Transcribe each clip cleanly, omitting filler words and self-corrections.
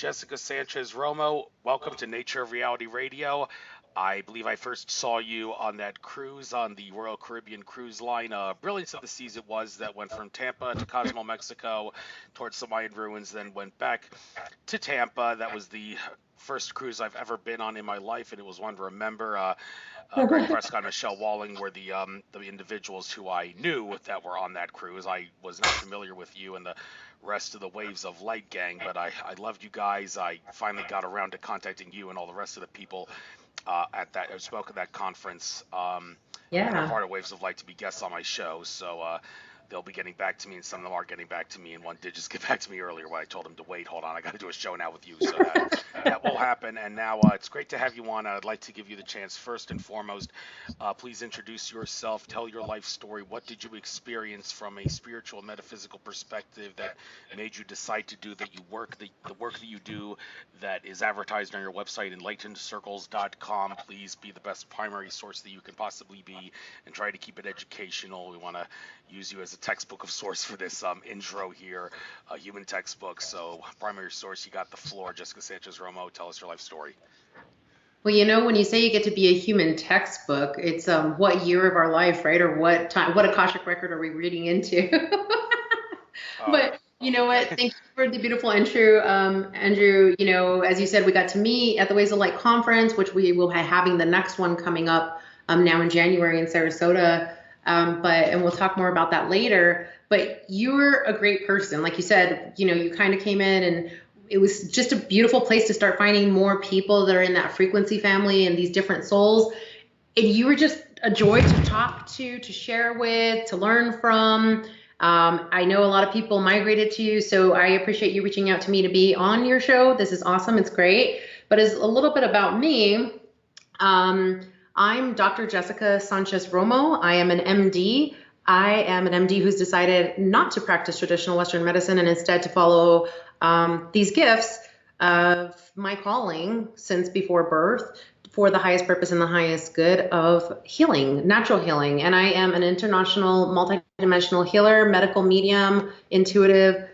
Jessica Sanchez-Romo. Welcome to Nature of Reality Radio. I believe I first saw you on that cruise on the Royal Caribbean Cruise Line. Brilliance of the Seas it was, that went from Tampa to Cozumel, Mexico, towards the Mayan ruins, then went back to Tampa. That was the first cruise I've ever been on in my life, and it was one to remember. Greg Prescott and Michelle Walling were the individuals who I knew that were on that cruise. I was not familiar with you and the rest of the Waves of Light gang, but I loved you guys. I finally got around to contacting you and all the rest of the people at that who spoke at that conference and are Yeah. part of Waves of Light to be guests on my show. So they'll be getting back to me, and some of them are getting back to me, and one did just get back to me earlier when I told him to wait. Hold on, I got to do a show now with you, so that will happen. And now it's great to have you on. I'd like to give you the chance, first and foremost, please introduce yourself, tell your life story. What did you experience from a spiritual, metaphysical perspective that made you decide to do the work that you do that is advertised on your website, enlighteneddcircles.com. Please be the best primary source that you can possibly be, and try to keep it educational. We want to use you as a textbook of source for this intro here, a human textbook. So primary source, you got the floor. Jessica Sanchez-Romo, tell us your life story. Well, when you say you get to be a human textbook, it's what year of our life, right? Or what time, what Akashic record are we reading into? But you know what? Thank you for the beautiful intro, Andrew. As you said, we got to meet at the Ways of Light conference, which we will be having the next one coming up now in January in Sarasota. And we'll talk more about that later. But you're a great person. Like you said, you kind of came in and it was just a beautiful place to start finding more people that are in that frequency family and these different souls. And you were just a joy to talk to share with, to learn from. I know a lot of people migrated to you, so I appreciate you reaching out to me to be on your show. This is awesome. It's great. But as a little bit about me, I'm Dr. Jessica Sanchez-Romo. I am an MD. I am an MD who's decided not to practice traditional Western medicine and instead to follow these gifts of my calling since before birth for the highest purpose and the highest good of healing, natural healing. And I am an international multidimensional healer, medical medium, intuitive.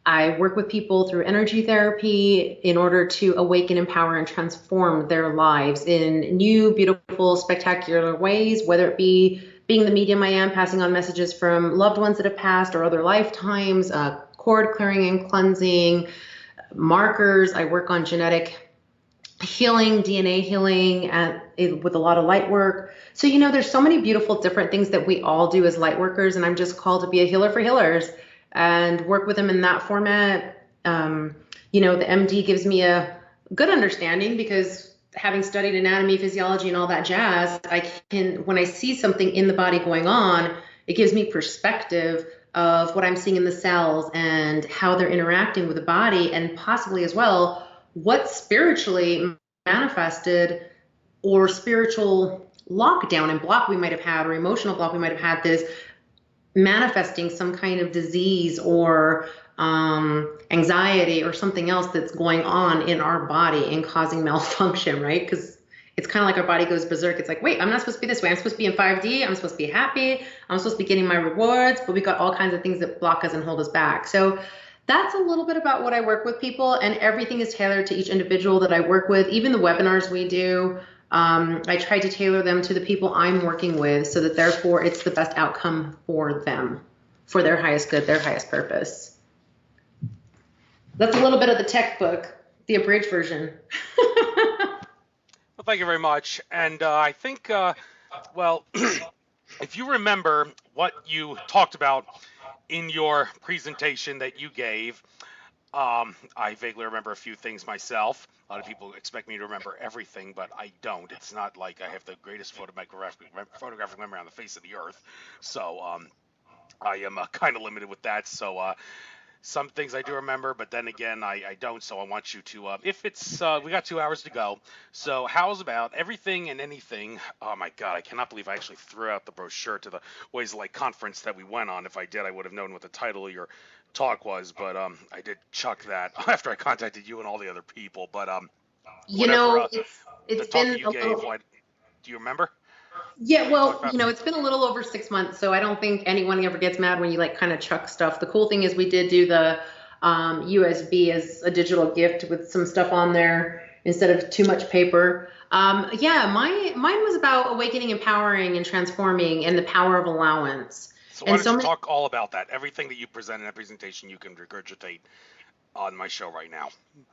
I work with people through energy therapy in order to awaken, empower, and transform their lives in new, beautiful, spectacular ways, whether it be being the medium I am, passing on messages from loved ones that have passed or other lifetimes, cord clearing and cleansing, markers. I work on genetic healing, DNA healing, with a lot of light work. So, there's so many beautiful different things that we all do as light workers, and I'm just called to be a healer for healers and work with them in that format. The MD gives me a good understanding because having studied anatomy, physiology, and all that jazz, when I see something in the body going on, it gives me perspective of what I'm seeing in the cells and how they're interacting with the body, and possibly as well, what spiritually manifested or spiritual lockdown and block we might have had, or emotional block we might have had, this manifesting some kind of disease or anxiety or something else that's going on in our body and causing malfunction, right? Because it's kind of like our body goes berserk. It's like, wait, I'm not supposed to be this way. I'm supposed to be in 5D. I'm supposed to be happy. I'm supposed to be getting my rewards, but we got all kinds of things that block us and hold us back. So that's a little bit about what I work with people, and everything is tailored to each individual that I work with. Even the webinars we do, I try to tailor them to the people I'm working with so that therefore it's the best outcome for them, for their highest good, their highest purpose. That's a little bit of the textbook, the abridged version. Well, thank you very much. And I think, if you remember what you talked about in your presentation that you gave, I vaguely remember a few things myself. A lot of people expect me to remember everything, but I don't. It's not like I have the greatest photographic memory on the face of the earth. So I am kind of limited with that. So some things I do remember, but then again, I don't. So I want you to, if it's, we got 2 hours to go. So how's about everything and anything? Oh my God, I cannot believe I actually threw out the brochure to the Ways of Light conference that we went on. If I did, I would have known what the title of your talk was, but I did chuck that after I contacted you and all the other people. But whatever, it's the talk been that you a gave, little. do you remember? Yeah, Talk well, about. it's been a little over 6 months, so I don't think anyone ever gets mad when you kind of chuck stuff. The cool thing is we did do the USB as a digital gift with some stuff on there instead of too much paper. Yeah, mine was about awakening, empowering, and transforming, and the power of allowance. So why And don't so you many. talk all about that? Everything that you present in that presentation, you can regurgitate on my show right now.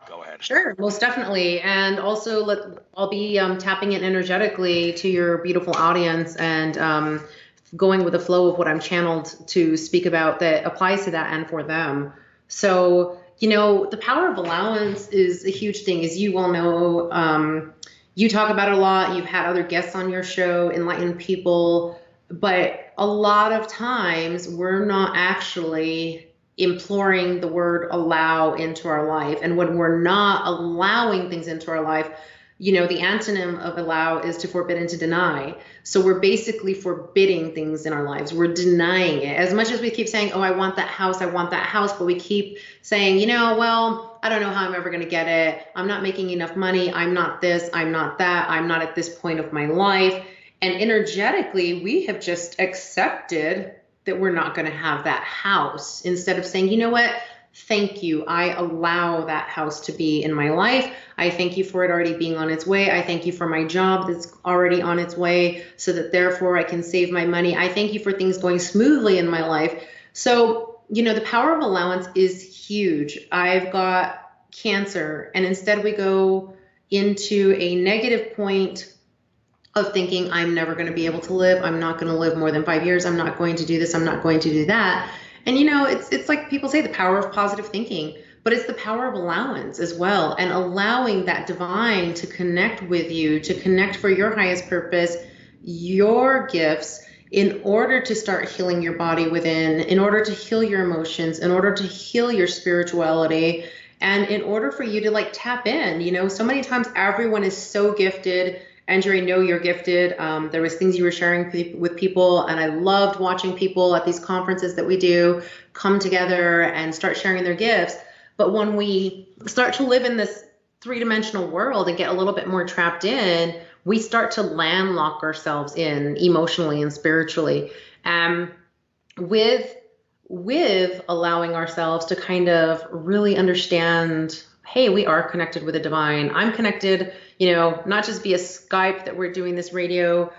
Go ahead. Sure, most definitely. And also, I'll be tapping it energetically to your beautiful audience and going with the flow of what I'm channeled to speak about that applies to that and for them. So, the power of allowance is a huge thing. As you well know, you talk about it a lot. You've had other guests on your show, enlightened people, but a lot of times we're not actually imploring the word allow into our life. And when we're not allowing things into our life, the antonym of allow is to forbid and to deny. So we're basically forbidding things in our lives. We're denying it. As much as we keep saying, oh, I want that house, but we keep saying, well, I don't know how I'm ever going to get it. I'm not making enough money. I'm not this, I'm not that. I'm not at this point of my life. And energetically, we have just accepted that we're not going to have that house instead of saying, you know what? Thank you. I allow that house to be in my life. I thank you for it already being on its way. I thank you for my job that's already on its way so that therefore I can save my money. I thank you for things going smoothly in my life. So, the power of allowance is huge. I've got cancer, and instead we go into a negative point of thinking I'm never going to be able to live. I'm not going to live more than 5 years. I'm not going to do this. I'm not going to do that. And it's like people say the power of positive thinking, but it's the power of allowance as well, and allowing that divine to connect with you, to connect for your highest purpose, your gifts, in order to start healing your body within, in order to heal your emotions, in order to heal your spirituality, and in order for you to tap in. So many times everyone is so gifted. Andrew, I know you're gifted. There was things you were sharing with people, and I loved watching people at these conferences that we do come together and start sharing their gifts. But when we start to live in this three-dimensional world and get a little bit more trapped in, we start to landlock ourselves in emotionally and spiritually. With allowing ourselves to kind of really understand, hey, we are connected with the divine. I'm connected, not just via Skype that we're doing this radio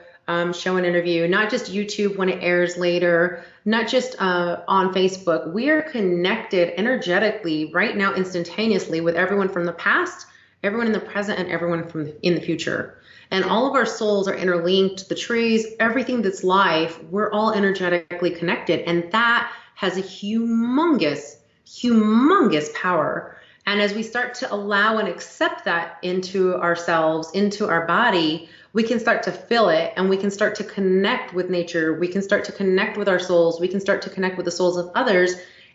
show and interview, not just YouTube when it airs later, not just on Facebook. We are connected energetically right now, instantaneously, with everyone from the past, everyone in the present, and everyone from in the future. And all of our souls are interlinked, the trees, everything that's life, we're all energetically connected. And that has a humongous, humongous power. And as we start to allow and accept that into ourselves, into our body, we can start to feel it, and we can start to connect with nature. We can start to connect with our souls. We can start to connect with the souls of others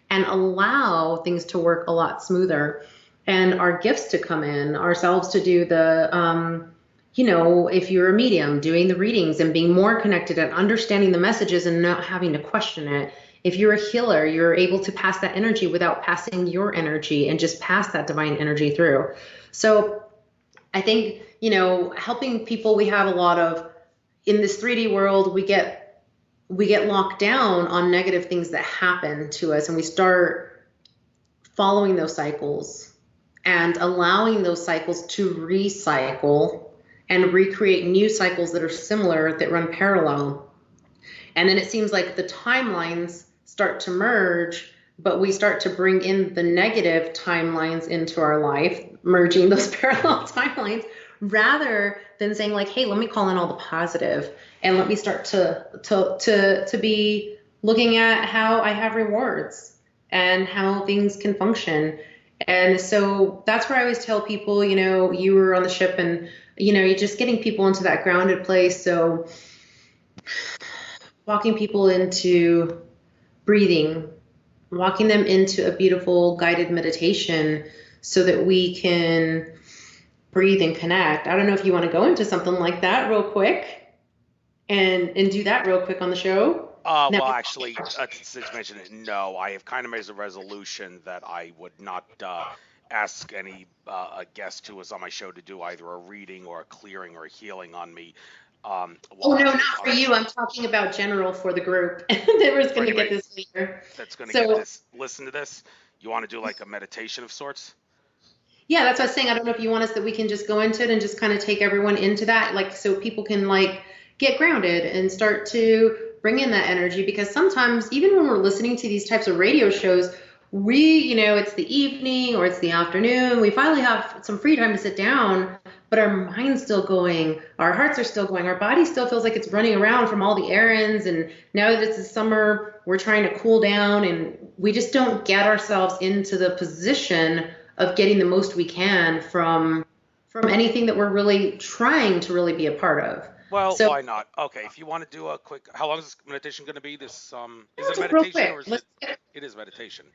and allow things to work a lot smoother, and our gifts to come in, ourselves to do the, if you're a medium, doing the readings and being more connected and understanding the messages and not having to question it. If you're a healer, you're able to pass that energy without passing your energy and just pass that divine energy through. So I think, helping people, we have a lot of, in this 3D world, we get locked down on negative things that happen to us, and we start following those cycles and allowing those cycles to recycle and recreate new cycles that are similar, that run parallel. And then it seems like the timelines start to merge, but we start to bring in the negative timelines into our life, merging those parallel timelines, rather than saying hey, let me call in all the positive, and let me start to be looking at how I have rewards and how things can function. And so that's where I always tell people, you were on the ship, and you're just getting people into that grounded place. So walking people into breathing, walking them into a beautiful guided meditation so that we can breathe and connect. I don't know if you want to go into something like that real quick and do that real quick on the show. Well, actually, since you mentioned it, no, I have kind of made a resolution that I would not ask any guest who was on my show to do either a reading or a clearing or a healing on me. Oh, no, not for you. I'm talking about general for the group. They were going to get this later. That's going to get this. Listen to this. You want to do like a meditation of sorts? Yeah, that's what I was saying. I don't know if you want us that we can just go into it and just kind of take everyone into that, like, so people can like get grounded and start to bring in that energy. Because sometimes, even when we're listening to these types of radio shows, it's the evening or it's the afternoon, we finally have some free time to sit down, but our mind's still going, our hearts are still going, our body still feels like it's running around from all the errands. And now that it's the summer, we're trying to cool down, and we just don't get ourselves into the position of getting the most we can from anything that we're really trying to really be a part of. Well, So why not? Okay, if you want to do a quick, how long is this meditation going to be? Is it a just real meditation or quick, is it? It is meditation.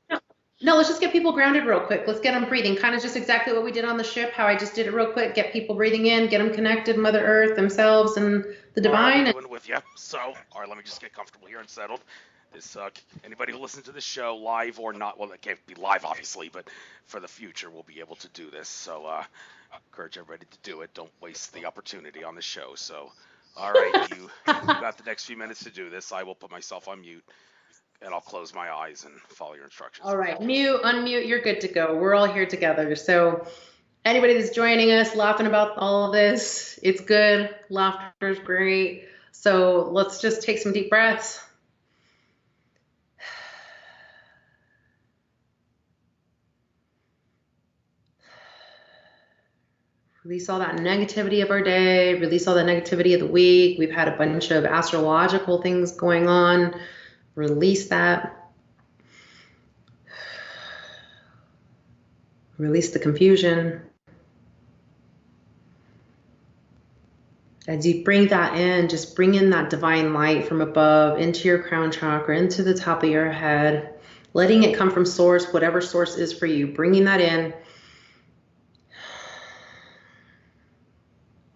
no, let's just get people grounded real quick. Let's get them breathing, kind of just exactly what we did on the ship, how I just did it real quick. Get people breathing in, get them connected, Mother Earth, themselves, and the All right, I'll divine. be doing it with you. So, all right, let me just get comfortable here and settled. Anybody who listens to this show live or not, well, it can't be live obviously, but for the future we'll be able to do this. So, encourage everybody to do it. Don't waste the opportunity on the show. So, all right, you got the next few minutes to do this. I will put myself on mute and I'll close my eyes and follow your instructions. All right, mute, unmute, you're good to go. We're all here together. So anybody that's joining us, laughing about all of this, it's good. Laughter is great. So let's just take some deep breaths. Release all that negativity of our day, release all that negativity of the week. We've had a bunch of astrological things going on. Release that. Release the confusion. As you bring that in, just bring in that divine light from above into your crown chakra, into the top of your head, letting it come from source, whatever source is for you, bringing that in.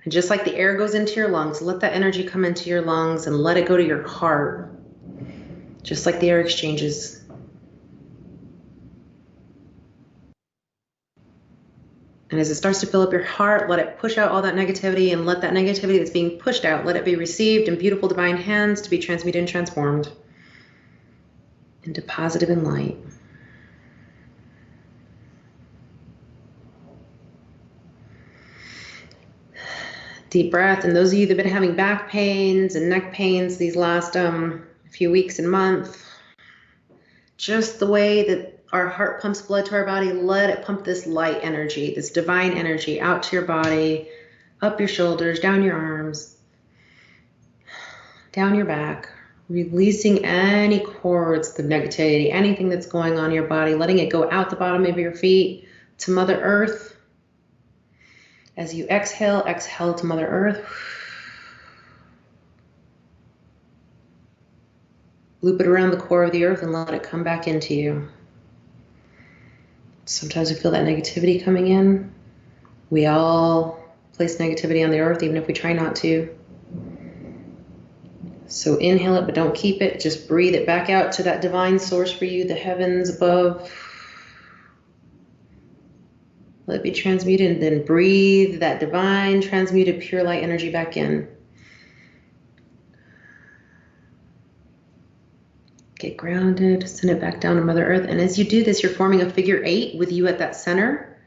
And just like the air goes into your lungs, let that energy come into your lungs and let it go to your heart. Just like the air exchanges. And as it starts to fill up your heart, let it push out all that negativity, and let that negativity that's being pushed out, let it be received in beautiful divine hands to be transmuted and transformed into positive and light. Deep breath. And those of you that have been having back pains and neck pains these last few weeks and months, just the way that our heart pumps blood to our body, let it pump this light energy, this divine energy out to your body, up your shoulders, down your arms, down your back, releasing any cords of negativity, anything that's going on in your body, letting it go out the bottom of your feet to Mother Earth. As you exhale, exhale to Mother Earth. Loop it around the core of the earth and let it come back into you. Sometimes we feel that negativity coming in. We all place negativity on the earth, even if we try not to. So inhale it, but don't keep it. Just breathe it back out to that divine source for you, the heavens above. Let it be transmuted, and then breathe that divine, transmuted, pure light energy back in. Get grounded, send it back down to Mother Earth. And as you do this, you're forming a figure 8 with you at that center.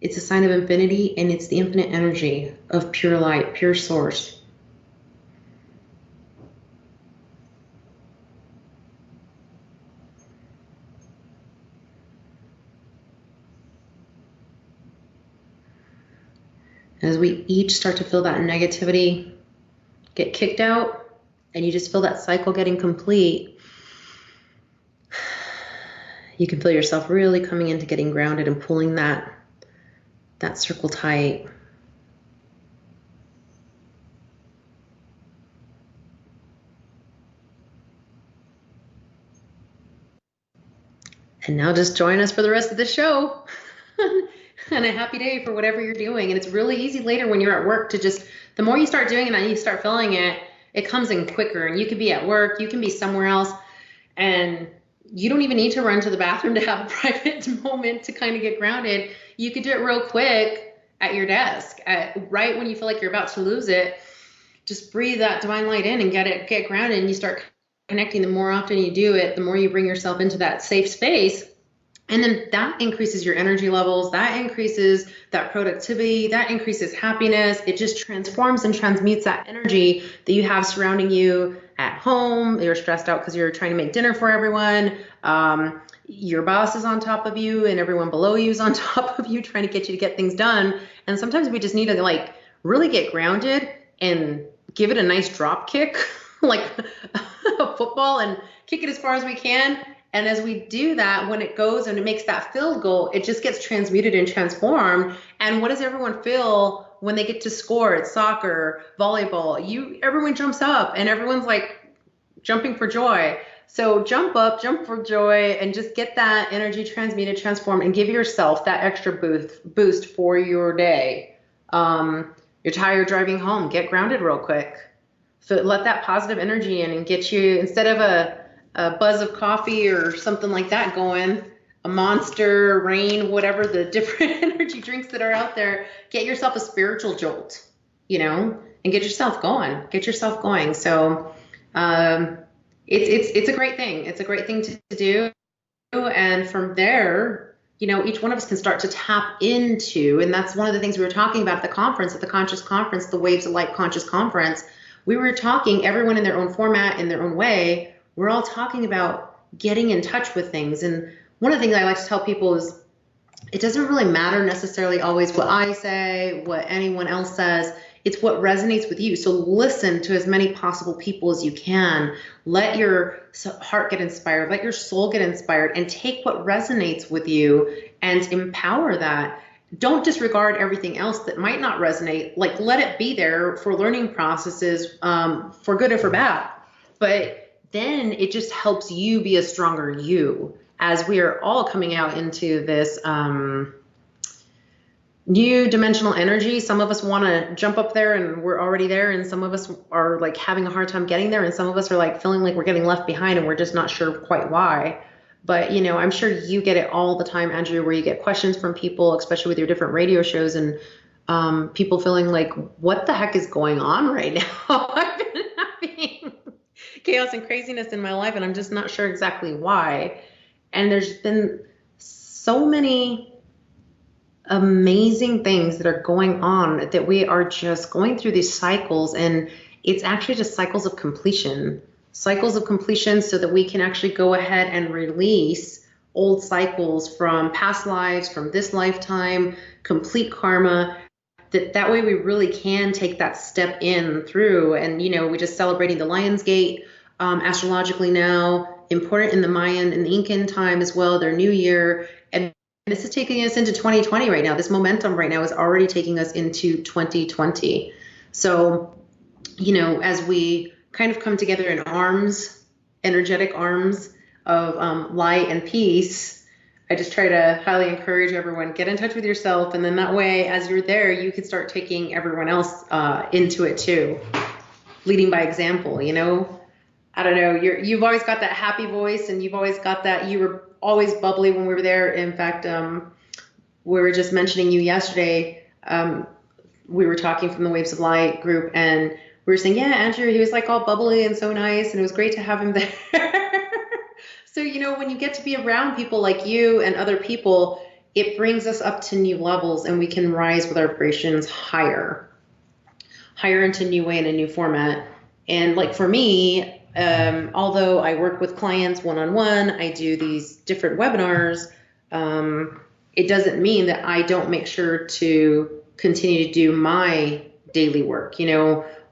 It's a sign of infinity, and it's the infinite energy of pure light, pure source. As we each start to feel that negativity get kicked out, and you just feel that cycle getting complete, you can feel yourself really coming into getting grounded and pulling that circle tight. And now just join us for the rest of the show. And a happy day for whatever you're doing. And it's really easy later when you're at work to just, the more you start doing it and you start feeling it, it comes in quicker. And you could be at work, you can be somewhere else, and you don't even need to run to the bathroom to have a private moment to kind of get grounded. You could do it real quick at your desk, right when you feel like you're about to lose it. Just breathe that divine light in and get grounded, and you start connecting. The more often you do it, the more you bring yourself into that safe space And then that increases your energy levels, that increases that productivity, that increases happiness. It just transforms and transmutes that energy that you have surrounding you at home. You're stressed out because you're trying to make dinner for everyone. Your boss is on top of you and everyone below you is on top of you trying to get you to get things done. And sometimes we just need to like really get grounded and give it a nice drop kick, like a football, and kick it as far as we can. And as we do that, when it goes and it makes that field goal, it just gets transmuted and transformed. And what does everyone feel when they get to score at soccer, volleyball? Everyone jumps up and everyone's like jumping for joy. So jump up, jump for joy, and just get that energy transmuted, transformed, and give yourself that extra boost for your day. You're tired driving home, get grounded real quick. So let that positive energy in and get you, instead of a buzz of coffee or something like that going, a Monster, Rain, whatever the different energy drinks that are out there, get yourself a spiritual jolt, and get yourself going. Get yourself going. So it's a great thing. It's a great thing to do. And from there, each one of us can start to tap into, and that's one of the things we were talking about at the conference, at the Conscious Conference, the Waves of Light Conscious Conference. We were talking, everyone in their own format, in their own way, we're all talking about getting in touch with things. And one of the things I like to tell people is it doesn't really matter necessarily always what I say, what anyone else says. It's what resonates with you. So listen to as many possible people as you can. Let your heart get inspired. Let your soul get inspired, and take what resonates with you and empower that. Don't disregard everything else that might not resonate. Like, let it be there for learning processes, for good or for bad. But then it just helps you be a stronger you, as we are all coming out into this new dimensional energy. Some of us want to jump up there and we're already there, and some of us are like having a hard time getting there, and some of us are like feeling like we're getting left behind and we're just not sure quite why. But I'm sure you get it all the time, Andrew, where you get questions from people, especially with your different radio shows, and people feeling like, what the heck is going on right now? I've been having chaos and craziness in my life, and I'm just not sure exactly why. And there's been so many amazing things that are going on, that we are just going through these cycles, and it's actually just cycles of completion, so that we can actually go ahead and release old cycles from past lives, from this lifetime, complete karma. That way we really can take that step in through. And we just celebrating the Lion's Gate astrologically now, important in the Mayan and Incan time as well, their new year. And this is taking us into 2020 right now. This momentum right now is already taking us into 2020. So, as we kind of come together in arms, energetic arms of light and peace, I just try to highly encourage everyone, get in touch with yourself. And then that way, as you're there, you can start taking everyone else into it too, leading by example. I don't know, you've always got that happy voice, and you've always got that, you were always bubbly when we were there. In fact, we were just mentioning you yesterday. We were talking from the Waves of Light group, and we were saying, yeah, Andrew, he was like all bubbly and so nice, and it was great to have him there. So, when you get to be around people like you and other people, it brings us up to new levels, and we can rise with our vibrations higher into a new way and a new format. And like for me, although I work with clients one-on-one, I do these different webinars, it doesn't mean that I don't make sure to continue to do my daily work.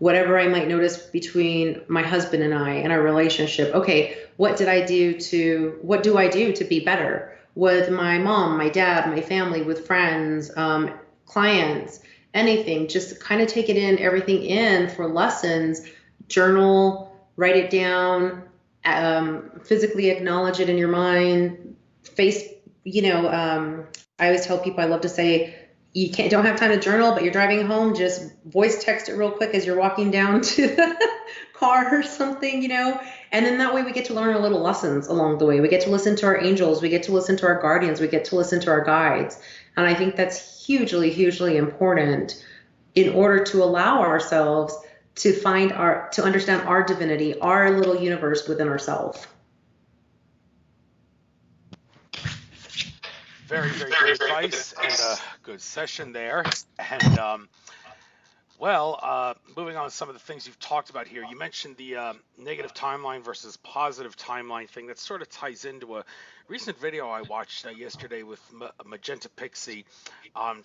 Whatever I might notice between my husband and I and our relationship. Okay, what do I do to be better with my mom, my dad, my family, with friends, clients, anything? Just kind of take it in, everything in for lessons, journal, write it down, physically acknowledge it in your mind, I always tell people, I love to say, don't have time to journal, but you're driving home, just voice text it real quick as you're walking down to the car or something, and then that way we get to learn our little lessons along the way. We get to listen to our angels, we get to listen to our guardians, we get to listen to our guides. And I think that's hugely, hugely important in order to allow ourselves to understand our divinity, our little universe within ourselves. very, very good advice and a good session there. And moving on to some of the things you've talked about here, you mentioned the negative timeline versus positive timeline thing. That sort of ties into a recent video I watched yesterday with Magenta Pixie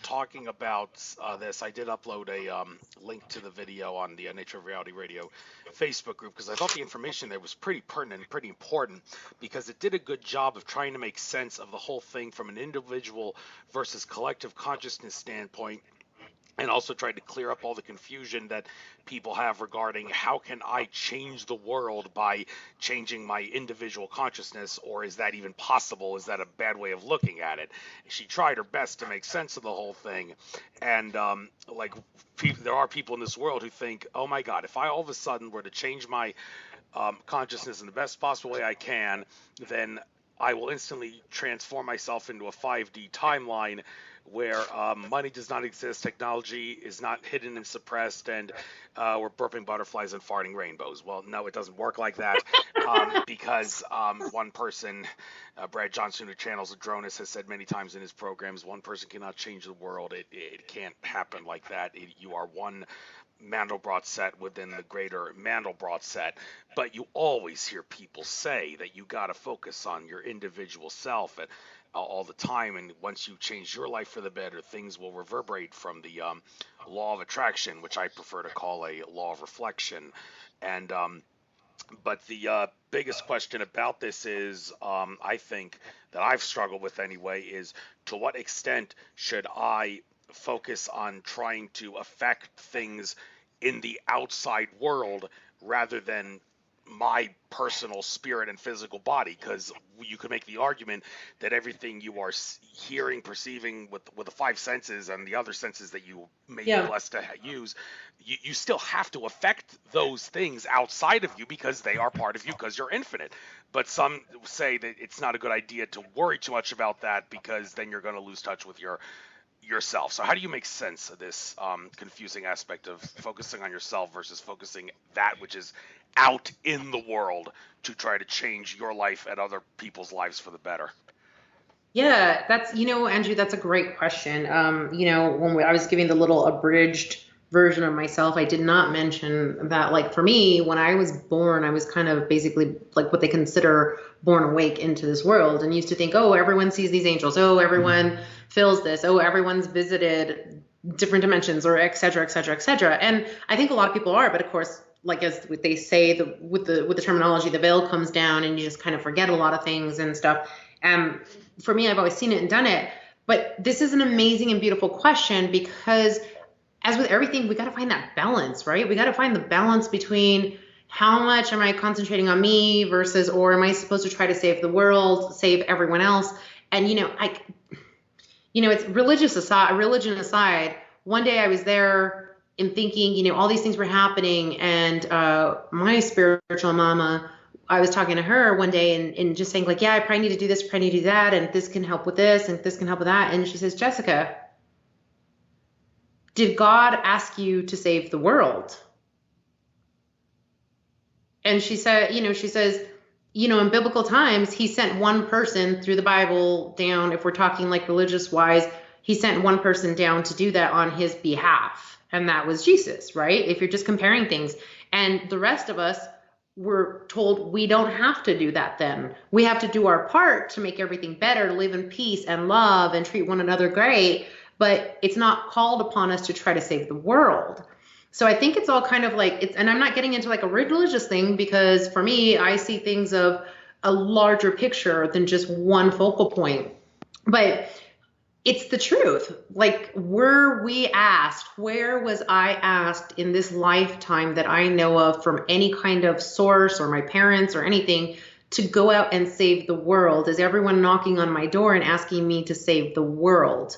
talking about this. I did upload a link to the video on the Nature of Reality Radio Facebook group because I thought the information there was pretty pertinent and pretty important because it did a good job of trying to make sense of the whole thing from an individual versus collective consciousness standpoint, and also tried to clear up all the confusion that people have regarding how can I change the world by changing my individual consciousness, or is that even possible? Is that a bad way of looking at it? She tried her best to make sense of the whole thing, and there are people in this world who think, oh my God, if I all of a sudden were to change my consciousness in the best possible way I can, then I will instantly transform myself into a 5D timeline where money does not exist, technology is not hidden and suppressed, and we're burping butterflies and farting rainbows. Well, no, it doesn't work like that because one person, Brad Johnson, who channels Adronis, has said many times in his programs, one person cannot change the world. It can't happen like that. You are one Mandelbrot set within the greater Mandelbrot set, but you always hear people say that you got to focus on your individual self all the time, and once you change your life for the better, things will reverberate from the law of attraction, which I prefer to call a law of reflection. And but the biggest question about this is, I think that I've struggled with anyway, is to what extent should I focus on trying to affect things in the outside world rather than my personal spirit and physical body, because you could make the argument that everything you are hearing, perceiving with the five senses and the other senses that you may be blessed to use, you still have to affect those things outside of you because they are part of you because you're infinite. But some say that it's not a good idea to worry too much about that because then you're going to lose touch with yourself. So how do you make sense of this confusing aspect of focusing on yourself versus focusing that which is out in the world to try to change your life and other people's lives for the better? Yeah, that's, Andrew, that's a great question. When I was giving the little abridged version of myself, I did not mention that, like, for me, when I was born, I was kind of basically like what they consider born awake into this world, and used to think, oh, everyone sees these angels. Oh, everyone feels this. Oh, everyone's visited different dimensions, or et cetera, et cetera, et cetera. And I think a lot of people are, but of course, like as they say, with the terminology, the veil comes down and you just kind of forget a lot of things and stuff. For me, I've always seen it and done it. But this is an amazing and beautiful question because, as with everything, we got to find that balance, right? We got to find the balance between how much am I concentrating on me versus, or am I supposed to try to save the world, save everyone else? And, it's religion aside, one day I was there and thinking, all these things were happening. And my spiritual mama, I was talking to her one day and just saying, like, yeah, I probably need to do this, probably need to do that, and this can help with this, and this can help with that. And she says, Jessica, did God ask you to save the world? And she said, in biblical times, he sent one person through the Bible down. If we're talking like religious wise, he sent one person down to do that on his behalf. And that was Jesus, right? If you're just comparing things. And the rest of us were told we don't have to do that then. We have to do our part to make everything better, live in peace and love and treat one another great. But it's not called upon us to try to save the world. So I think it's all kind of like, and I'm not getting into like a religious thing, because for me, I see things of a larger picture than just one focal point. But it's the truth. Like, were we asked, where was I asked in this lifetime that I know of from any kind of source or my parents or anything to go out and save the world? Is everyone knocking on my door and asking me to save the world?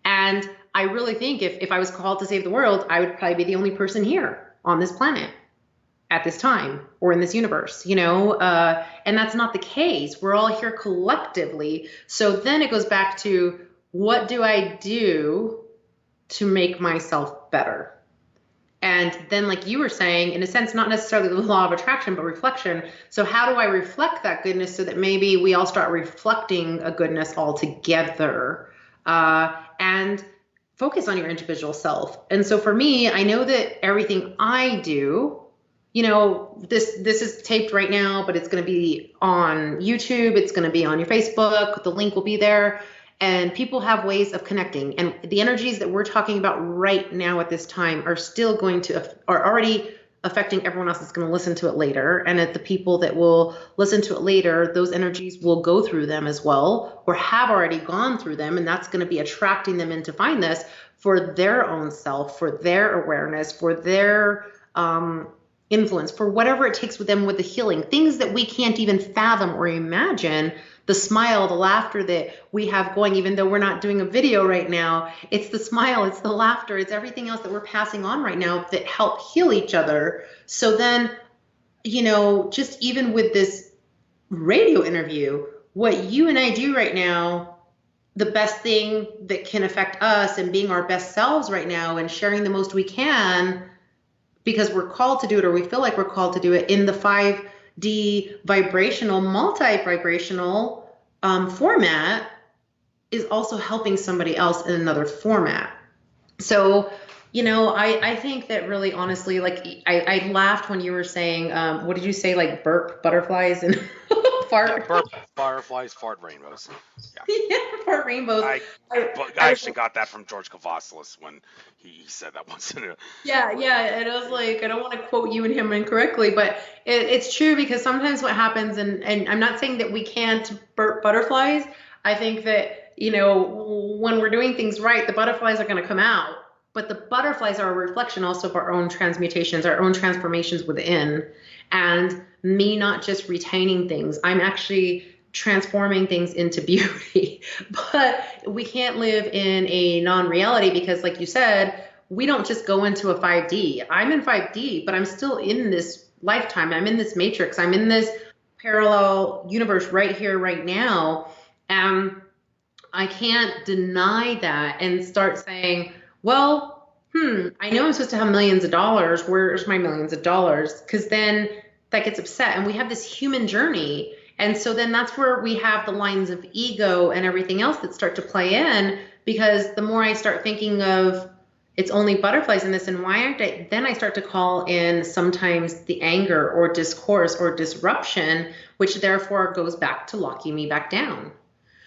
And I really think if I was called to save the world, I would probably be the only person here on this planet at this time or in this universe, and that's not the case. We're all here collectively. So then it goes back to, what do I do to make myself better? And then, like you were saying, in a sense, not necessarily the law of attraction, but reflection. So how do I reflect that goodness so that maybe we all start reflecting a goodness all together? And focus on your individual self. And so for me, I know that everything I do, this is taped right now, but it's going to be on YouTube. It's going to be on your Facebook. The link will be there. And people have ways of connecting. And the energies that we're talking about right now at this time are already affecting everyone else that's going to listen to it later. And at the people that will listen to it later, those energies will go through them as well, or have already gone through them. And that's going to be attracting them in to find this for their own self, for their awareness, for their influence, for whatever it takes with them with the healing, things that we can't even fathom or imagine. The smile, the laughter that we have going, even though we're not doing a video right now, it's the smile, it's the laughter, it's everything else that we're passing on right now that help heal each other. So then, just even with this radio interview, what you and I do right now, the best thing that can affect us and being our best selves right now and sharing the most we can, because we're called to do it, or we feel like we're called to do it in the 5D vibrational, multi-vibrational format, is also helping somebody else in another format. So, I think that really honestly, like I laughed when you were saying, what did you say, like burp butterflies and fart? Yeah, burp fireflies, fart rainbows. Yeah. Yeah, fart rainbows. I actually got that from George Cavazos when he said that once in a. Yeah, and I was like, I don't want to quote you and him incorrectly, but it's true, because sometimes what happens, and I'm not saying that we can't burp butterflies. I think that, when we're doing things right, the butterflies are going to come out, but the butterflies are a reflection also of our own transmutations, our own transformations within, and me not just retaining things. I'm actually transforming things into beauty. But we can't live in a non-reality, because like you said, we don't just go into a 5D. I'm in 5D, but I'm still in this lifetime. I'm in this matrix. I'm in this parallel universe right here, right now. And I can't deny that and start saying, well, I know I'm supposed to have millions of dollars. Where's my millions of dollars? Because then that gets upset. And we have this human journey. And so then that's where we have the lines of ego and everything else that start to play in, because the more I start thinking of it's only butterflies in this, and why aren't I, then I start to call in sometimes the anger or discourse or disruption, which therefore goes back to locking me back down.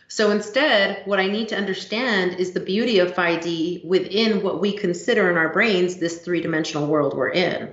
So instead, what I need to understand is the beauty of 5D within what we consider in our brains this three-dimensional world we're in.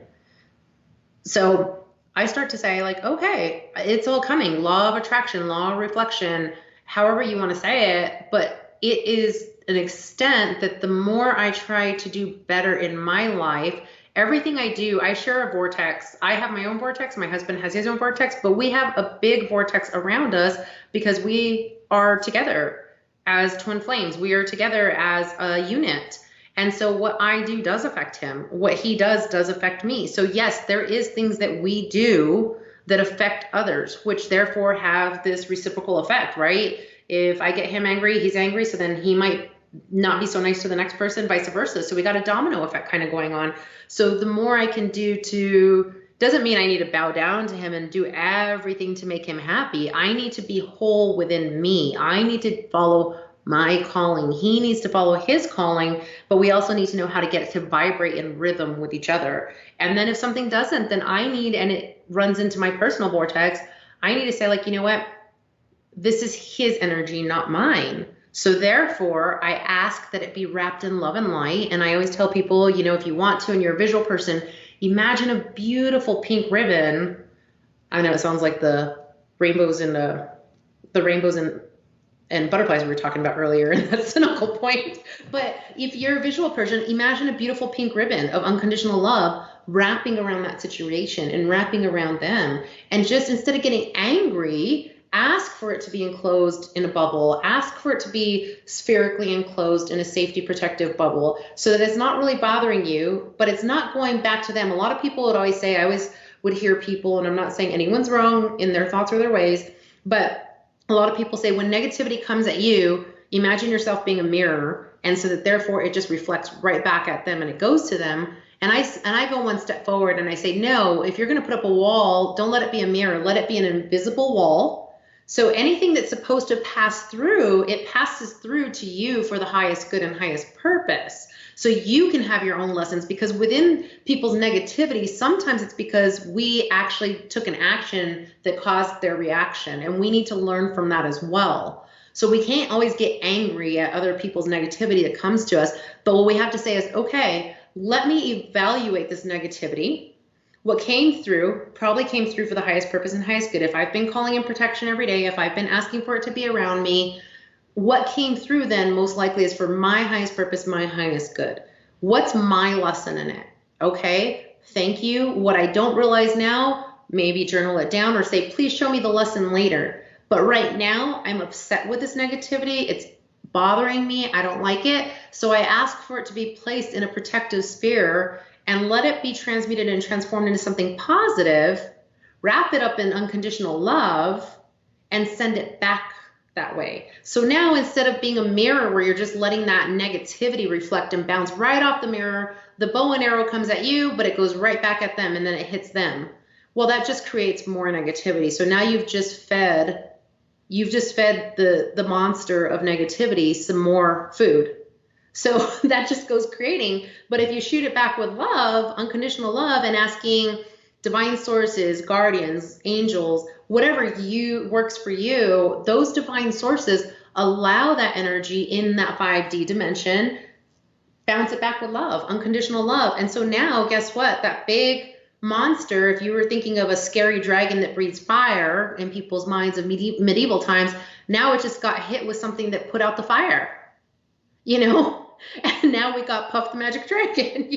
So I start to say, like, okay, it's all coming. Law of attraction, law of reflection, however you want to say it, but it is an extent that the more I try to do better in my life, everything I do, I share a vortex. I have my own vortex. My husband has his own vortex, but we have a big vortex around us because we are together as twin flames. We are together as a unit. And so what I do does affect him. What he does affect me. So yes, there is things that we do that affect others, which therefore have this reciprocal effect, right? If I get him angry, he's angry, so then he might not be so nice to the next person, vice versa. So we got a domino effect kind of going on. So the more I can do doesn't mean I need to bow down to him and do everything to make him happy. I need to be whole within me. I need to follow my calling. He needs to follow his calling, but we also need to know how to get it to vibrate in rhythm with each other. And then if something doesn't, then I need, and it runs into my personal vortex, I need to say, like, you know what? This is his energy, not mine. So therefore, I ask that it be wrapped in love and light. And I always tell people, if you want to, and you're a visual person, imagine a beautiful pink ribbon. I know it sounds like the rainbows and butterflies we were talking about earlier in that cynical point. But if you're a visual person, imagine a beautiful pink ribbon of unconditional love wrapping around that situation and wrapping around them. And just instead of getting angry, ask for it to be enclosed in a bubble. Ask for it to be spherically enclosed in a safety protective bubble so that it's not really bothering you, but it's not going back to them. A lot of people would always say, I always would hear people, and I'm not saying anyone's wrong in their thoughts or their ways, but a lot of people say when negativity comes at you, imagine yourself being a mirror, and so that therefore it just reflects right back at them and it goes to them. And I go one step forward and I say, no, if you're going to put up a wall, don't let it be a mirror. Let it be an invisible wall. So anything that's supposed to pass through, it passes through to you for the highest good and highest purpose. So you can have your own lessons, because within people's negativity, sometimes it's because we actually took an action that caused their reaction, and we need to learn from that as well. So we can't always get angry at other people's negativity that comes to us, but what we have to say is, okay, let me evaluate this negativity. What came through probably came through for the highest purpose and highest good. If I've been calling in protection every day, if I've been asking for it to be around me, what came through then most likely is for my highest purpose, my highest good. What's my lesson in it? Okay, thank you. What I don't realize now, maybe journal it down or say, please show me the lesson later. But right now, I'm upset with this negativity. It's bothering me. I don't like it. So I ask for it to be placed in a protective sphere and let it be transmuted and transformed into something positive, wrap it up in unconditional love, and send it back that way. So now, instead of being a mirror where you're just letting that negativity reflect and bounce right off the mirror, the bow and arrow comes at you, but it goes right back at them and then it hits them. Well, that just creates more negativity. So now you've just fed the monster of negativity some more food. So that just goes creating. But if you shoot it back with love, unconditional love, and asking divine sources, guardians, angels, whatever works for you, those divine sources allow that energy in that 5D dimension, bounce it back with love, unconditional love. And so now, guess what? That big monster, if you were thinking of a scary dragon that breathes fire in people's minds of medieval times, now it just got hit with something that put out the fire, and now we got Puff the Magic Dragon,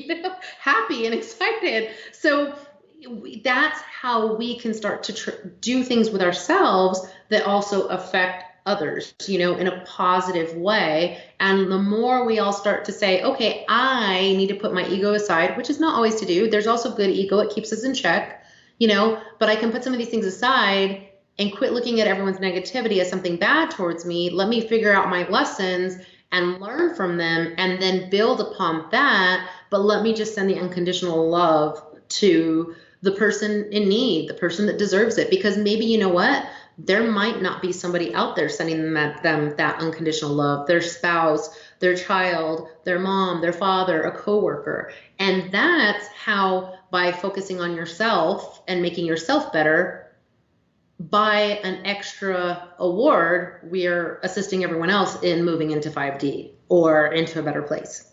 happy and excited. So that's how we can start to do things with ourselves that also affect others, in a positive way. And the more we all start to say, okay, I need to put my ego aside, which is not always to do. There's also good ego. It keeps us in check, but I can put some of these things aside and quit looking at everyone's negativity as something bad towards me. Let me figure out my lessons and learn from them and then build upon that. But let me just send the unconditional love to the person in need, the person that deserves it. Because maybe, you know what? There might not be somebody out there sending them that unconditional love, their spouse, their child, their mom, their father, a coworker. And that's how, by focusing on yourself and making yourself better, by an extra award, we are assisting everyone else in moving into 5D or into a better place,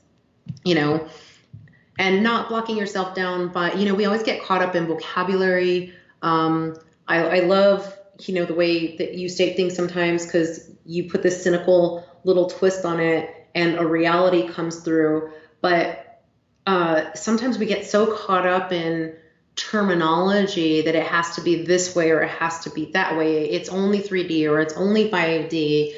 and not blocking yourself down by, we always get caught up in vocabulary. I love, the way that you state things sometimes, because you put this cynical little twist on it and a reality comes through. But sometimes we get so caught up in terminology that it has to be this way or it has to be that way. It's only 3D or it's only 5D.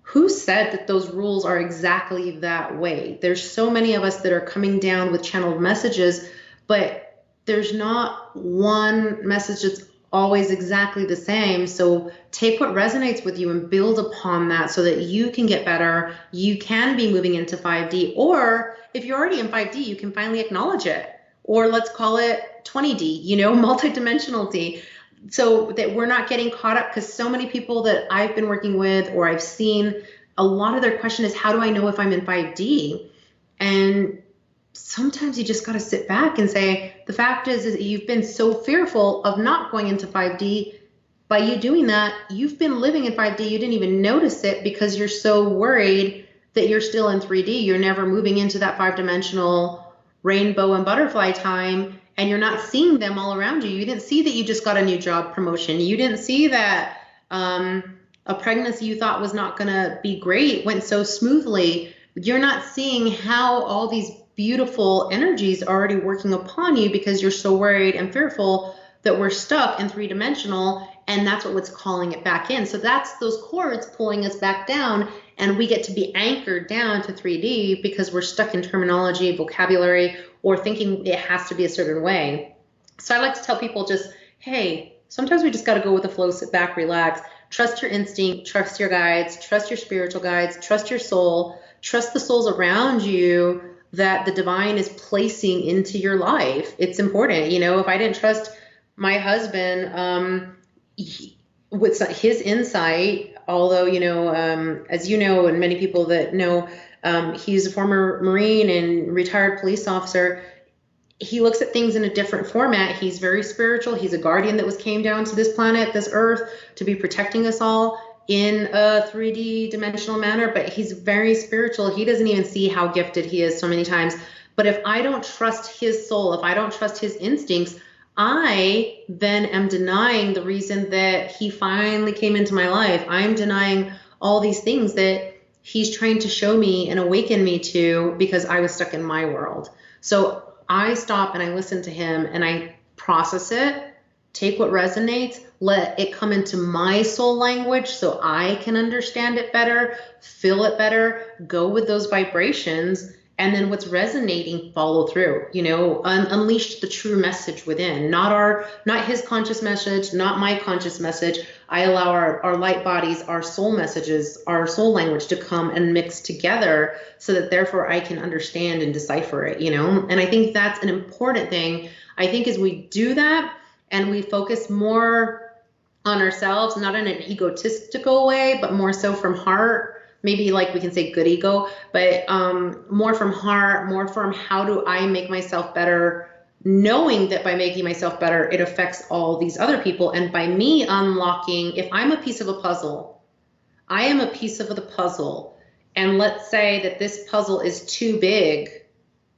Who said that those rules are exactly that way? There's so many of us that are coming down with channeled messages, but there's not one message that's always exactly the same. So take what resonates with you and build upon that so that you can get better. You can be moving into 5D, or if you're already in 5D, you can finally acknowledge it. Or let's call it 20D, multidimensional D. So that we're not getting caught up, because so many people that I've been working with or I've seen, a lot of their question is, how do I know if I'm in 5D? And sometimes you just got to sit back and say, the fact is that you've been so fearful of not going into 5D. By you doing that, you've been living in 5D. You didn't even notice it because you're so worried that you're still in 3D. You're never moving into that 5-dimensional rainbow and butterfly time, and you're not seeing them all around you. You didn't see that you just got a new job promotion. You didn't see that a pregnancy you thought was not going to be great went so smoothly. You're not seeing how all these beautiful energies are already working upon you because you're so worried and fearful that we're stuck in 3-dimensional, and that's what's calling it back in. So that's those cords pulling us back down, and we get to be anchored down to 3D because we're stuck in terminology, vocabulary, or thinking it has to be a certain way. So I like to tell people just, hey, sometimes we just got to go with the flow, sit back, relax, trust your instinct, trust your guides, trust your spiritual guides, trust your soul, trust the souls around you that the divine is placing into your life. It's important. If I didn't trust my husband, with his insight, although, as you know, and many people that know, he's a former Marine and retired police officer. He looks at things in a different format. He's very spiritual. He's a guardian that came down to this planet, this earth, to be protecting us all in a 3D dimensional manner, but he's very spiritual. He doesn't even see how gifted he is so many times. But if I don't trust his soul, if I don't trust his instincts, I then am denying the reason that he finally came into my life. I'm denying all these things that he's trying to show me and awaken me to, because I was stuck in my world. So I stop and I listen to him and I process it, take what resonates, let it come into my soul language so I can understand it better, feel it better, go with those vibrations, and then what's resonating, follow through. Unleash the true message within, not his conscious message, not my conscious message. I allow our light bodies, our soul messages, our soul language to come and mix together so that therefore I can understand and decipher it, And I think that's an important thing. I think as we do that and we focus more on ourselves, not in an egotistical way, but more so from heart, maybe like we can say good ego, but more from heart, more from how do I make myself better, knowing that by making myself better, it affects all these other people. And by me unlocking, if I'm a piece of a puzzle, I am a piece of the puzzle. And let's say that this puzzle is too big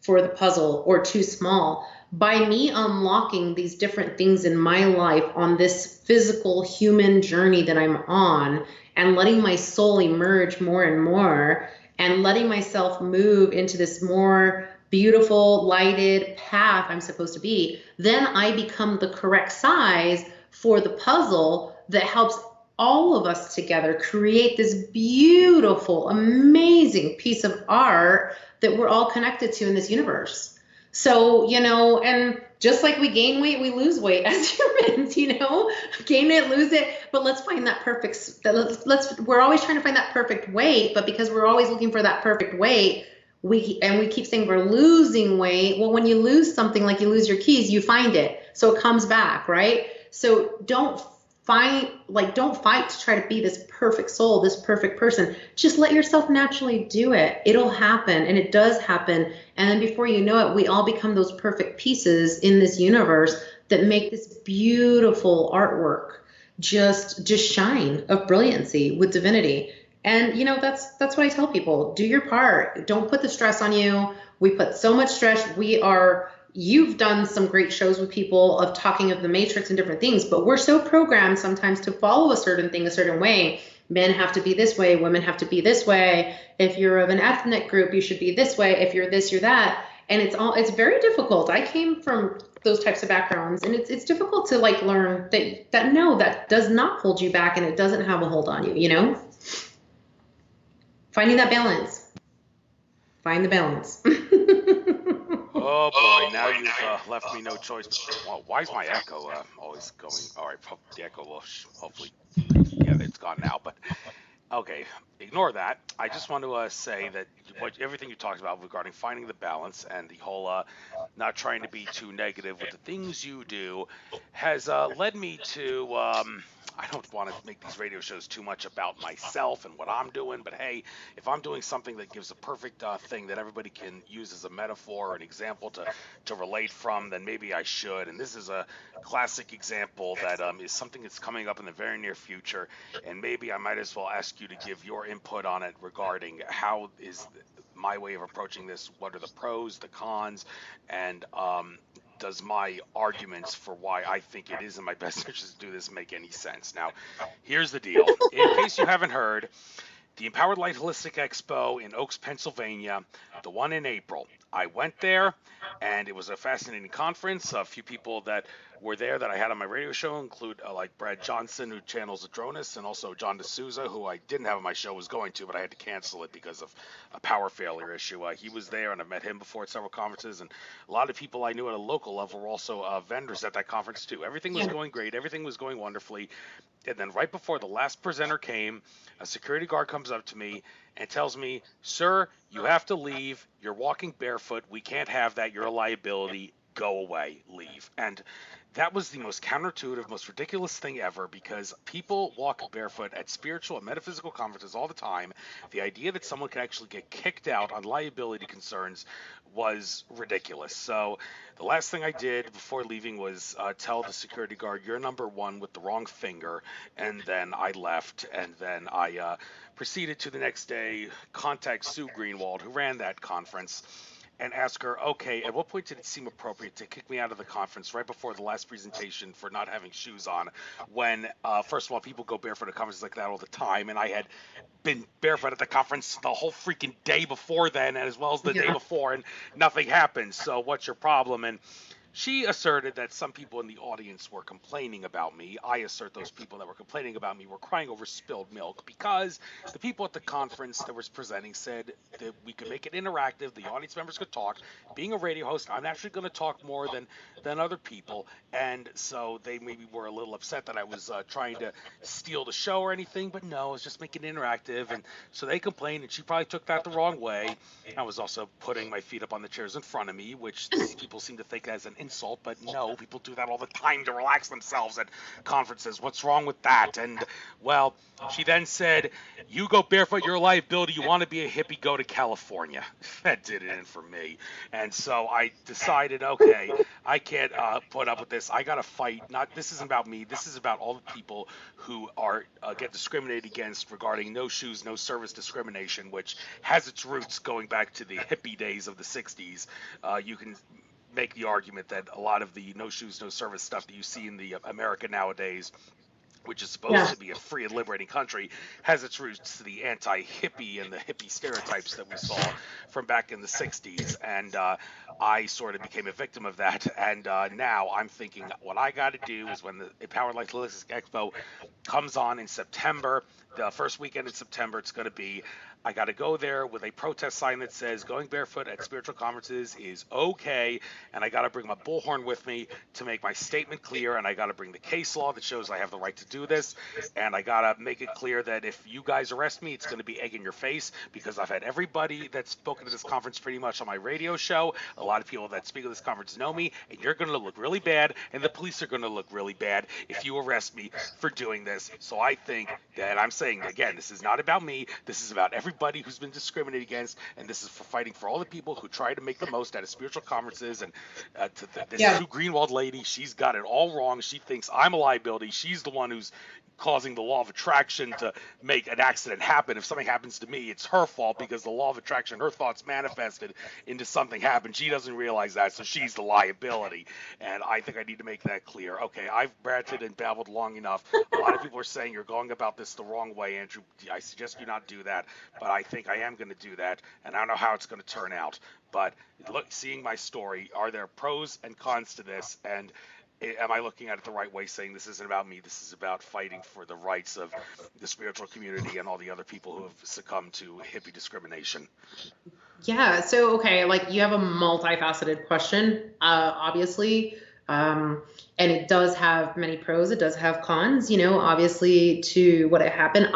for the puzzle or too small. By me unlocking these different things in my life on this physical human journey that I'm on, and letting my soul emerge more and more, and letting myself move into this more beautiful, lighted path I'm supposed to be, then I become the correct size for the puzzle that helps all of us together create this beautiful, amazing piece of art that we're all connected to in this universe. So, and just like we gain weight, we lose weight as humans, gain it, lose it, but let's find that perfect, we're always trying to find that perfect weight, but because we're always looking for that perfect weight, we keep saying we're losing weight. Well, when you lose something, like you lose your keys, you find it. So it comes back, right? So don't fight to try to be this perfect soul, this perfect person. Just let yourself naturally do it. It'll happen, and it does happen. And then before you know it, we all become those perfect pieces in this universe that make this beautiful artwork just shine of brilliancy with divinity. And that's what I tell people. Do your part. Don't put the stress on you. We put so much stress. You've done some great shows with people of talking of the matrix and different things, but we're so programmed sometimes to follow a certain thing a certain way. Men have to be this way, women have to be this way. If you're of an ethnic group, you should be this way. If you're this, you're that. And it's very difficult. I came from those types of backgrounds, and it's difficult to learn that no, that does not hold you back, and it doesn't have a hold on you, Finding that balance. Find the balance. Oh boy, now you've left me no choice. Well, why is my echo always going? All right, the echo will hopefully, yeah, it's gone now. But okay, ignore that. I just want to say that everything you talked about regarding finding the balance and the whole not trying to be too negative with the things you do has led me to. I don't want to make these radio shows too much about myself and what I'm doing, but hey, if I'm doing something that gives a perfect thing that everybody can use as a metaphor or an example to relate from, then maybe I should. And this is a classic example that is something that's coming up in the very near future, and maybe I might as well ask you to give your input on it regarding how is my way of approaching this, what are the pros, the cons, and does my arguments for why I think it is in my best interest to do this make any sense? Now, here's the deal. In case you haven't heard, the Empowered Light Holistic Expo in Oaks, Pennsylvania, the one in April. I went there, and it was a fascinating conference. A few people that were there that I had on my radio show include like Brad Johnson, who channels Adronis, and also John D'Souza, who I didn't have on my show, was going to, but I had to cancel it because of a power failure issue. He was there, and I've met him before at several conferences, and a lot of people I knew at a local level were also vendors at that conference too. Everything was Yeah. going great, everything was going wonderfully, and then right before the last presenter came, a security guard comes up to me and tells me, "Sir, you have to leave. You're walking barefoot. We can't have that. You're a liability. Go away. Leave." And that was the most counterintuitive, most ridiculous thing ever, because people walk barefoot at spiritual and metaphysical conferences all the time. The idea that someone could actually get kicked out on liability concerns was ridiculous. So the last thing I did before leaving was tell the security guard, "You're number one," with the wrong finger, and then I left, and then I proceeded to the next day contact Sue Greenwald, who ran that conference, and ask her, "Okay, at what point did it seem appropriate to kick me out of the conference right before the last presentation for not having shoes on, when, first of all, people go barefoot at conferences like that all the time, and I had been barefoot at the conference the whole freaking day before then, as well as the day Yeah. before, and nothing happened. So what's your problem?" And she asserted that some people in the audience were complaining about me. I assert those people that were complaining about me were crying over spilled milk, because the people at the conference that was presenting said that we could make it interactive, the audience members could talk. Being a radio host, I'm actually going to talk more than other people, and so they maybe were a little upset that I was trying to steal the show or anything, but no, I was just making it interactive, and so they complained, and she probably took that the wrong way. I was also putting my feet up on the chairs in front of me, which people seem to think as an insult, but no, people do that all the time to relax themselves at conferences. What's wrong with that? And, well, she then said, "You go barefoot, you're a liability. You want to be a hippie, go to California." That did it in for me. And so I decided, okay, I can't put up with this. I got to fight. Not This isn't about me. This is about all the people who are get discriminated against regarding no shoes, no service discrimination, which has its roots going back to the hippie days of the 60s. You can make the argument that a lot of the no shoes, no service stuff that you see in the America nowadays, which is supposed Yeah. to be a free and liberating country, has its roots to the anti-hippie and the hippie stereotypes that we saw from back in the 60s. And I sort of became a victim of that. And now I'm thinking what I got to do is, when the Empowered Life Holistic Expo comes on in September, the first weekend in September, it's going to be, I got to go there with a protest sign that says going barefoot at spiritual conferences is okay, and I got to bring my bullhorn with me to make my statement clear, and I got to bring the case law that shows I have the right to do this, and I got to make it clear that if you guys arrest me, it's going to be egg in your face, because I've had everybody that's spoken at this conference pretty much on my radio show. A lot of people that speak at this conference know me, and you're going to look really bad, and the police are going to look really bad if you arrest me for doing this. So I think that, I'm saying, again, this is not about me. This is about everybody who's been discriminated against, and this is for fighting for all the people who try to make the most out of spiritual conferences. And this Yeah. Sue Greenwald lady, she's got it all wrong. She thinks I'm a liability. She's the one who's causing the law of attraction to make an accident happen. If something happens to me, it's her fault, because the law of attraction, her thoughts manifested into something happened. She doesn't realize that, so she's the liability. And I think I need to make that clear. Okay, I've ranted and babbled long enough. A lot of people are saying you're going about this the wrong way, Andrew. I suggest you not do that, but I think I am going to do that, and I don't know how it's going to turn out. But look, seeing my story, are there pros and cons to this? And am I looking at it the right way, saying this isn't about me, this is about fighting for the rights of the spiritual community and all the other people who have succumbed to hippie discrimination? Yeah. So, okay, like, you have a multifaceted question, obviously. And it does have many pros. It does have cons, obviously, to what happened.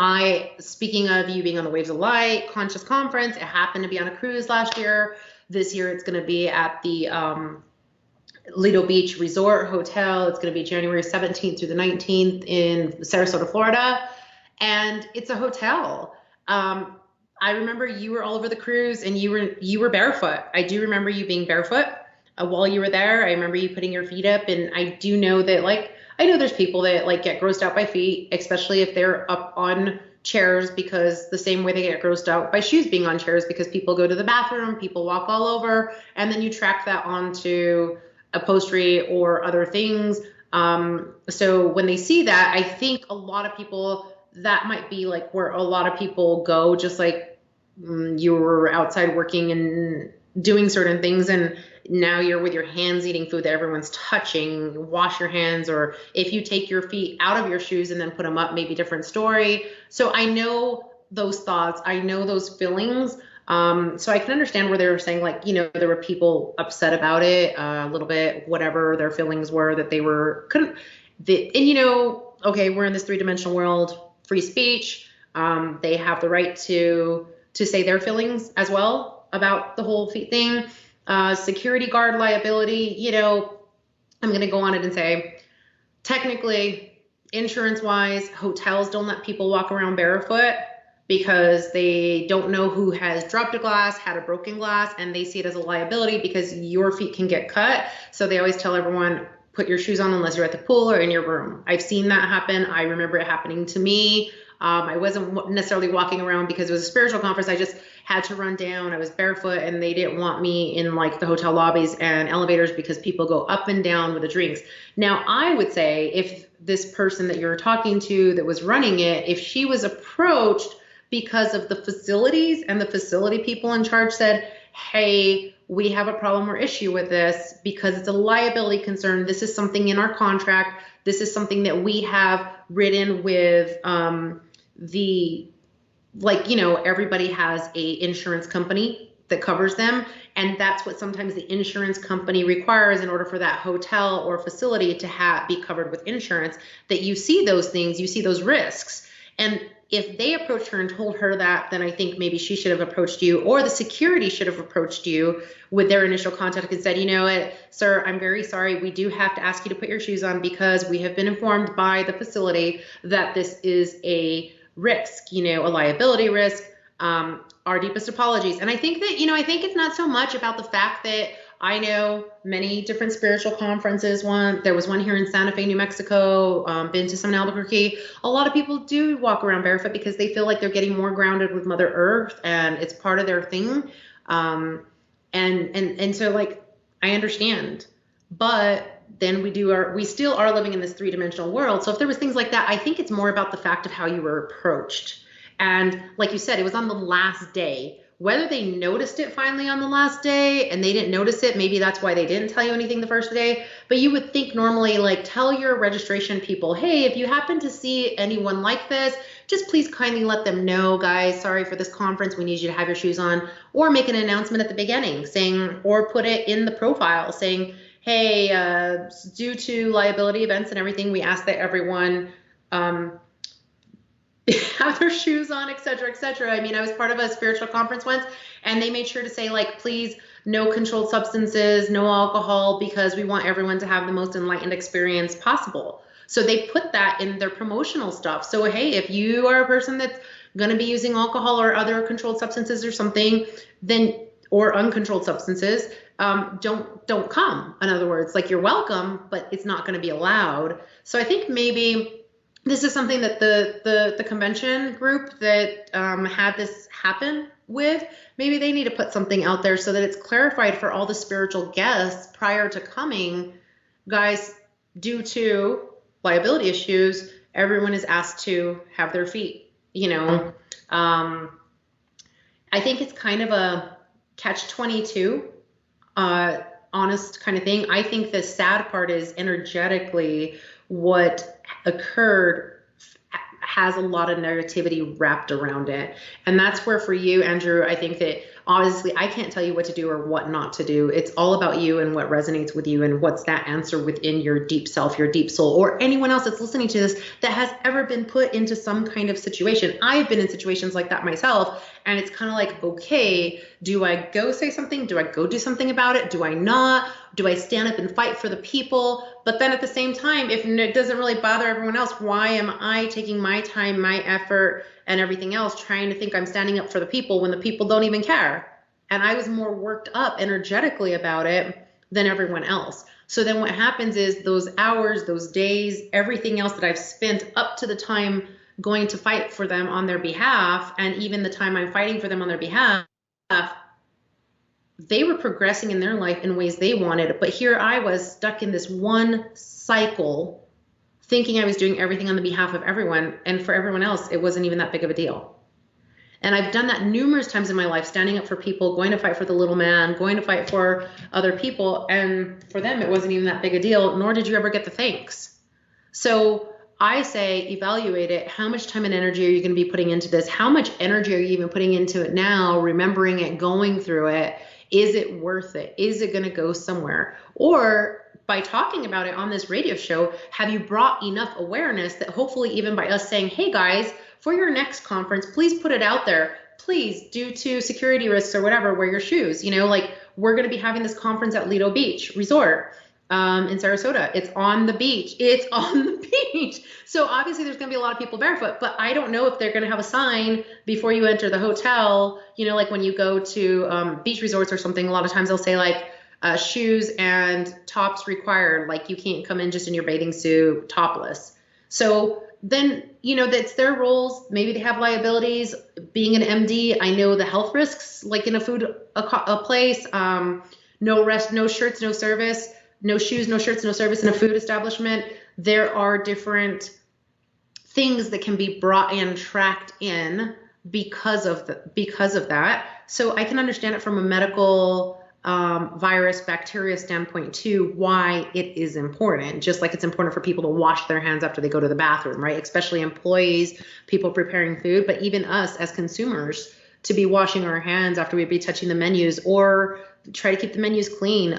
Speaking of you being on the Waves of Light Conscious Conference, it happened to be on a cruise last year. This year it's going to be at the Lido Beach Resort Hotel. It's going to be January 17th through the 19th in Sarasota, Florida. And it's a hotel. I remember you were all over the cruise, and you were barefoot. I do remember you being barefoot while you were there. I remember you putting your feet up, and I do know that, like, I know there's people that, like, get grossed out by feet, especially if they're up on chairs, because the same way they get grossed out by shoes being on chairs, because people go to the bathroom, people walk all over, and then you track that onto upholstery or other things. So when they see that, I think a lot of people, that might be like where a lot of people go, just like you were outside working in doing certain things, and now you're with your hands eating food that everyone's touching. Wash your hands, or if you take your feet out of your shoes and then put them up, maybe different story. So I know those thoughts, I know those feelings. So I can understand where they were saying, like, there were people upset about it, a little bit, whatever their feelings were, that they were couldn't. Okay, we're in this three-dimensional world, free speech. They have the right to say their feelings as well about the whole feet thing. Security guard liability, I'm going to go on it and say, technically, insurance-wise, hotels don't let people walk around barefoot because they don't know who has dropped a glass, had a broken glass, and they see it as a liability because your feet can get cut. So they always tell everyone, put your shoes on unless you're at the pool or in your room. I've seen that happen. I remember it happening to me. I wasn't necessarily walking around because it was a spiritual conference. I just had to run down. I was barefoot, and they didn't want me in like the hotel lobbies and elevators because people go up and down with the drinks. Now, I would say if this person that you're talking to that was running it, if she was approached because of the facilities and the facility people in charge said, hey, we have a problem or issue with this because it's a liability concern. This is something in our contract. This is something that we have written with everybody has a insurance company that covers them. And that's what sometimes the insurance company requires in order for that hotel or facility to be covered with insurance, that you see those things, you see those risks. And if they approached her and told her that, then I think maybe she should have approached you, or the security should have approached you with their initial contact and said, you know what, sir, I'm very sorry. We do have to ask you to put your shoes on because we have been informed by the facility that this is a risk, a liability risk. Our deepest apologies. And I think that, I think it's not so much about the fact that I know many different spiritual conferences. There was one here in Santa Fe, New Mexico, been to some in Albuquerque. A lot of people do walk around barefoot because they feel like they're getting more grounded with Mother Earth, and it's part of their thing. And so, like, I understand, but then we still are living in this three-dimensional world. So if there was things like that, I think it's more about the fact of how you were approached. And like you said, it was on the last day. Whether they noticed it finally on the last day and they didn't notice it, maybe that's why they didn't tell you anything the first day. But you would think normally, like, tell your registration people, hey, if you happen to see anyone like this, just please kindly let them know, guys, sorry for this conference, we need you to have your shoes on. Or make an announcement at the beginning saying, or put it in the profile saying, hey, due to liability events and everything, we ask that everyone have their shoes on, et cetera, et cetera. I mean, I was part of a spiritual conference once, and they made sure to say, like, please, no controlled substances, no alcohol, because we want everyone to have the most enlightened experience possible. So they put that in their promotional stuff. So, hey, if you are a person that's going to be using alcohol or other controlled substances or something, then, or uncontrolled substances, don't come. In other words, like, you're welcome, but it's not going to be allowed. So I think maybe this is something that the convention group that had this happen with, maybe they need to put something out there so that it's clarified for all the spiritual guests prior to coming. Guys, due to liability issues, everyone is asked to have their feet, I think it's kind of a catch-22, honest kind of thing. I think the sad part is energetically what occurred has a lot of negativity wrapped around it. And that's where, for you, Andrew, I think that obviously I can't tell you what to do or what not to do. It's all about you and what resonates with you and what's that answer within your deep self, your deep soul, or anyone else that's listening to this that has ever been put into some kind of situation. I've been in situations like that myself, and it's kind of like, okay, do I go say something? Do I go do something about it? Do I not? Do I stand up and fight for the people? But then at the same time, if it doesn't really bother everyone else, why am I taking my time, my effort, and everything else trying to think I'm standing up for the people when the people don't even care? And I was more worked up energetically about it than everyone else. So then what happens is those hours, those days, everything else that I've spent up to the time going to fight for them on their behalf, and even the time I'm fighting for them on their behalf, they were progressing in their life in ways they wanted. But here I was stuck in this one cycle, thinking I was doing everything on the behalf of everyone. And for everyone else, it wasn't even that big of a deal. And I've done that numerous times in my life, standing up for people, going to fight for the little man, going to fight for other people. And for them, it wasn't even that big a deal, nor did you ever get the thanks. So I say, evaluate it. How much time and energy are you going to be putting into this? How much energy are you even putting into it now, remembering it, going through it? Is it worth it? Is it going to go somewhere? Or by talking about it on this radio show, have you brought enough awareness that hopefully even by us saying, hey guys, for your next conference, please put it out there. Please, due to security risks or whatever, wear your shoes. You know, like we're going to be having this conference at Lido Beach Resort in Sarasota. It's on the beach. It's on the beach. So obviously there's going to be a lot of people barefoot, but I don't know if they're going to have a sign before you enter the hotel. You know, like when you go to beach resorts or something, a lot of times they'll say like shoes and tops required. Like you can't come in just in your bathing suit topless. So then, you know, that's their rules. Maybe they have liabilities. Being an MD, I know the health risks, like in a place, no rest, no shirts, no service, no shoes, no shirts, no service in a food establishment. There are different things that can be brought in, tracked in because of that. So I can understand it from a medical virus, bacteria standpoint too, why it is important. Just like it's important for people to wash their hands after they go to the bathroom, right? Especially employees, people preparing food, but even us as consumers to be washing our hands after we be touching the menus, or try to keep the menus clean,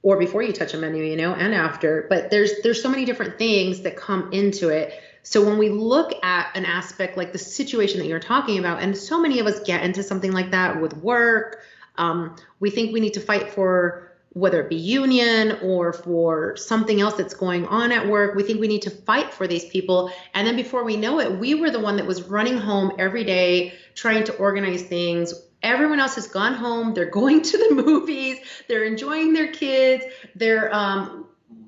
or before you touch a menu, you know, and after. But there's so many different things that come into it. So when we look at an aspect like the situation that you're talking about, and so many of us get into something like that with work, we think we need to fight for whether it be union or for something else that's going on at work. We think we need to fight for these people. And then before we know it, we were the one that was running home every day, trying to organize things. Everyone else has gone home. They're going to the movies. They're enjoying their kids. They're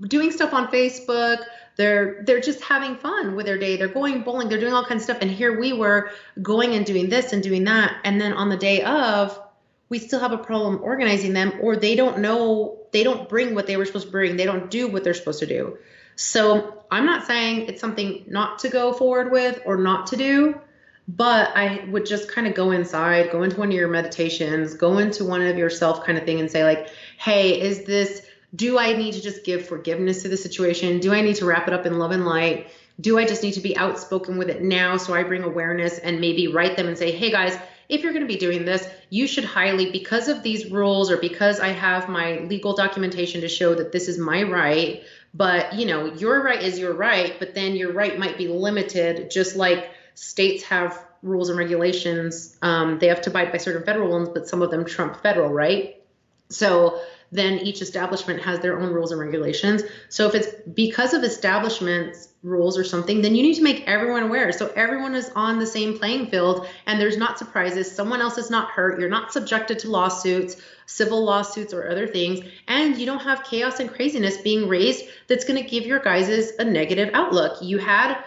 doing stuff on Facebook. They're just having fun with their day. They're going bowling. They're doing all kinds of stuff. And here we were going and doing this and doing that. And then on the day of, we still have a problem organizing them, or they don't bring what they were supposed to bring. They don't do what they're supposed to do. So I'm not saying it's something not to go forward with or not to do, but I would just kind of go inside, go into one of your meditations, go into one of yourself kind of thing and say like, hey, do I need to just give forgiveness to the situation? Do I need to wrap it up in love and light? Do I just need to be outspoken with it now so I bring awareness and maybe write them and say, hey guys, if you're going to be doing this, you should highly, because of these rules or because I have my legal documentation to show that this is my right, but you know, your right is your right, but then your right might be limited, just like states have rules and regulations. They have to abide by certain federal ones, but some of them trump federal, right? So then each establishment has their own rules and regulations. So if it's because of establishments rules or something, then you need to make everyone aware. So everyone is on the same playing field and there's not surprises. Someone else is not hurt. You're not subjected to lawsuits, civil lawsuits or other things. And you don't have chaos and craziness being raised that's going to give your guys a negative outlook. You had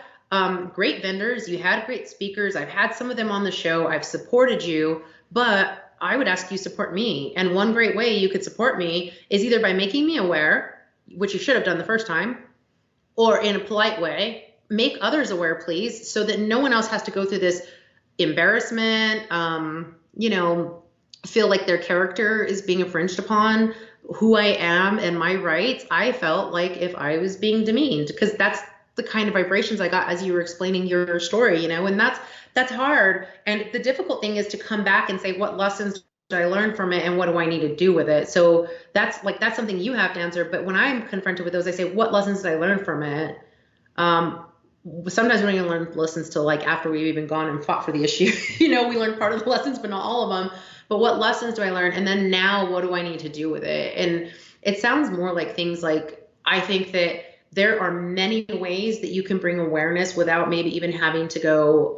great vendors. You had great speakers. I've had some of them on the show. I've supported you, but I would ask you support me. And one great way you could support me is either by making me aware, which you should have done the first time, or in a polite way, make others aware, please, so that no one else has to go through this embarrassment, feel like their character is being infringed upon, who I am and my rights. I felt like if I was being demeaned, because that's the kind of vibrations I got as you were explaining your story, and that's hard. And the difficult thing is to come back and say, what lessons did I learn from it and what do I need to do with it? So that's something you have to answer. But when I'm confronted with those, I say, what lessons did I learn from it? Sometimes we don't even learn lessons till like after we've even gone and fought for the issue. We learn part of the lessons, but not all of them. But what lessons do I learn? And then now what do I need to do with it? And it sounds more like things like, I think that there are many ways that you can bring awareness without maybe even having to go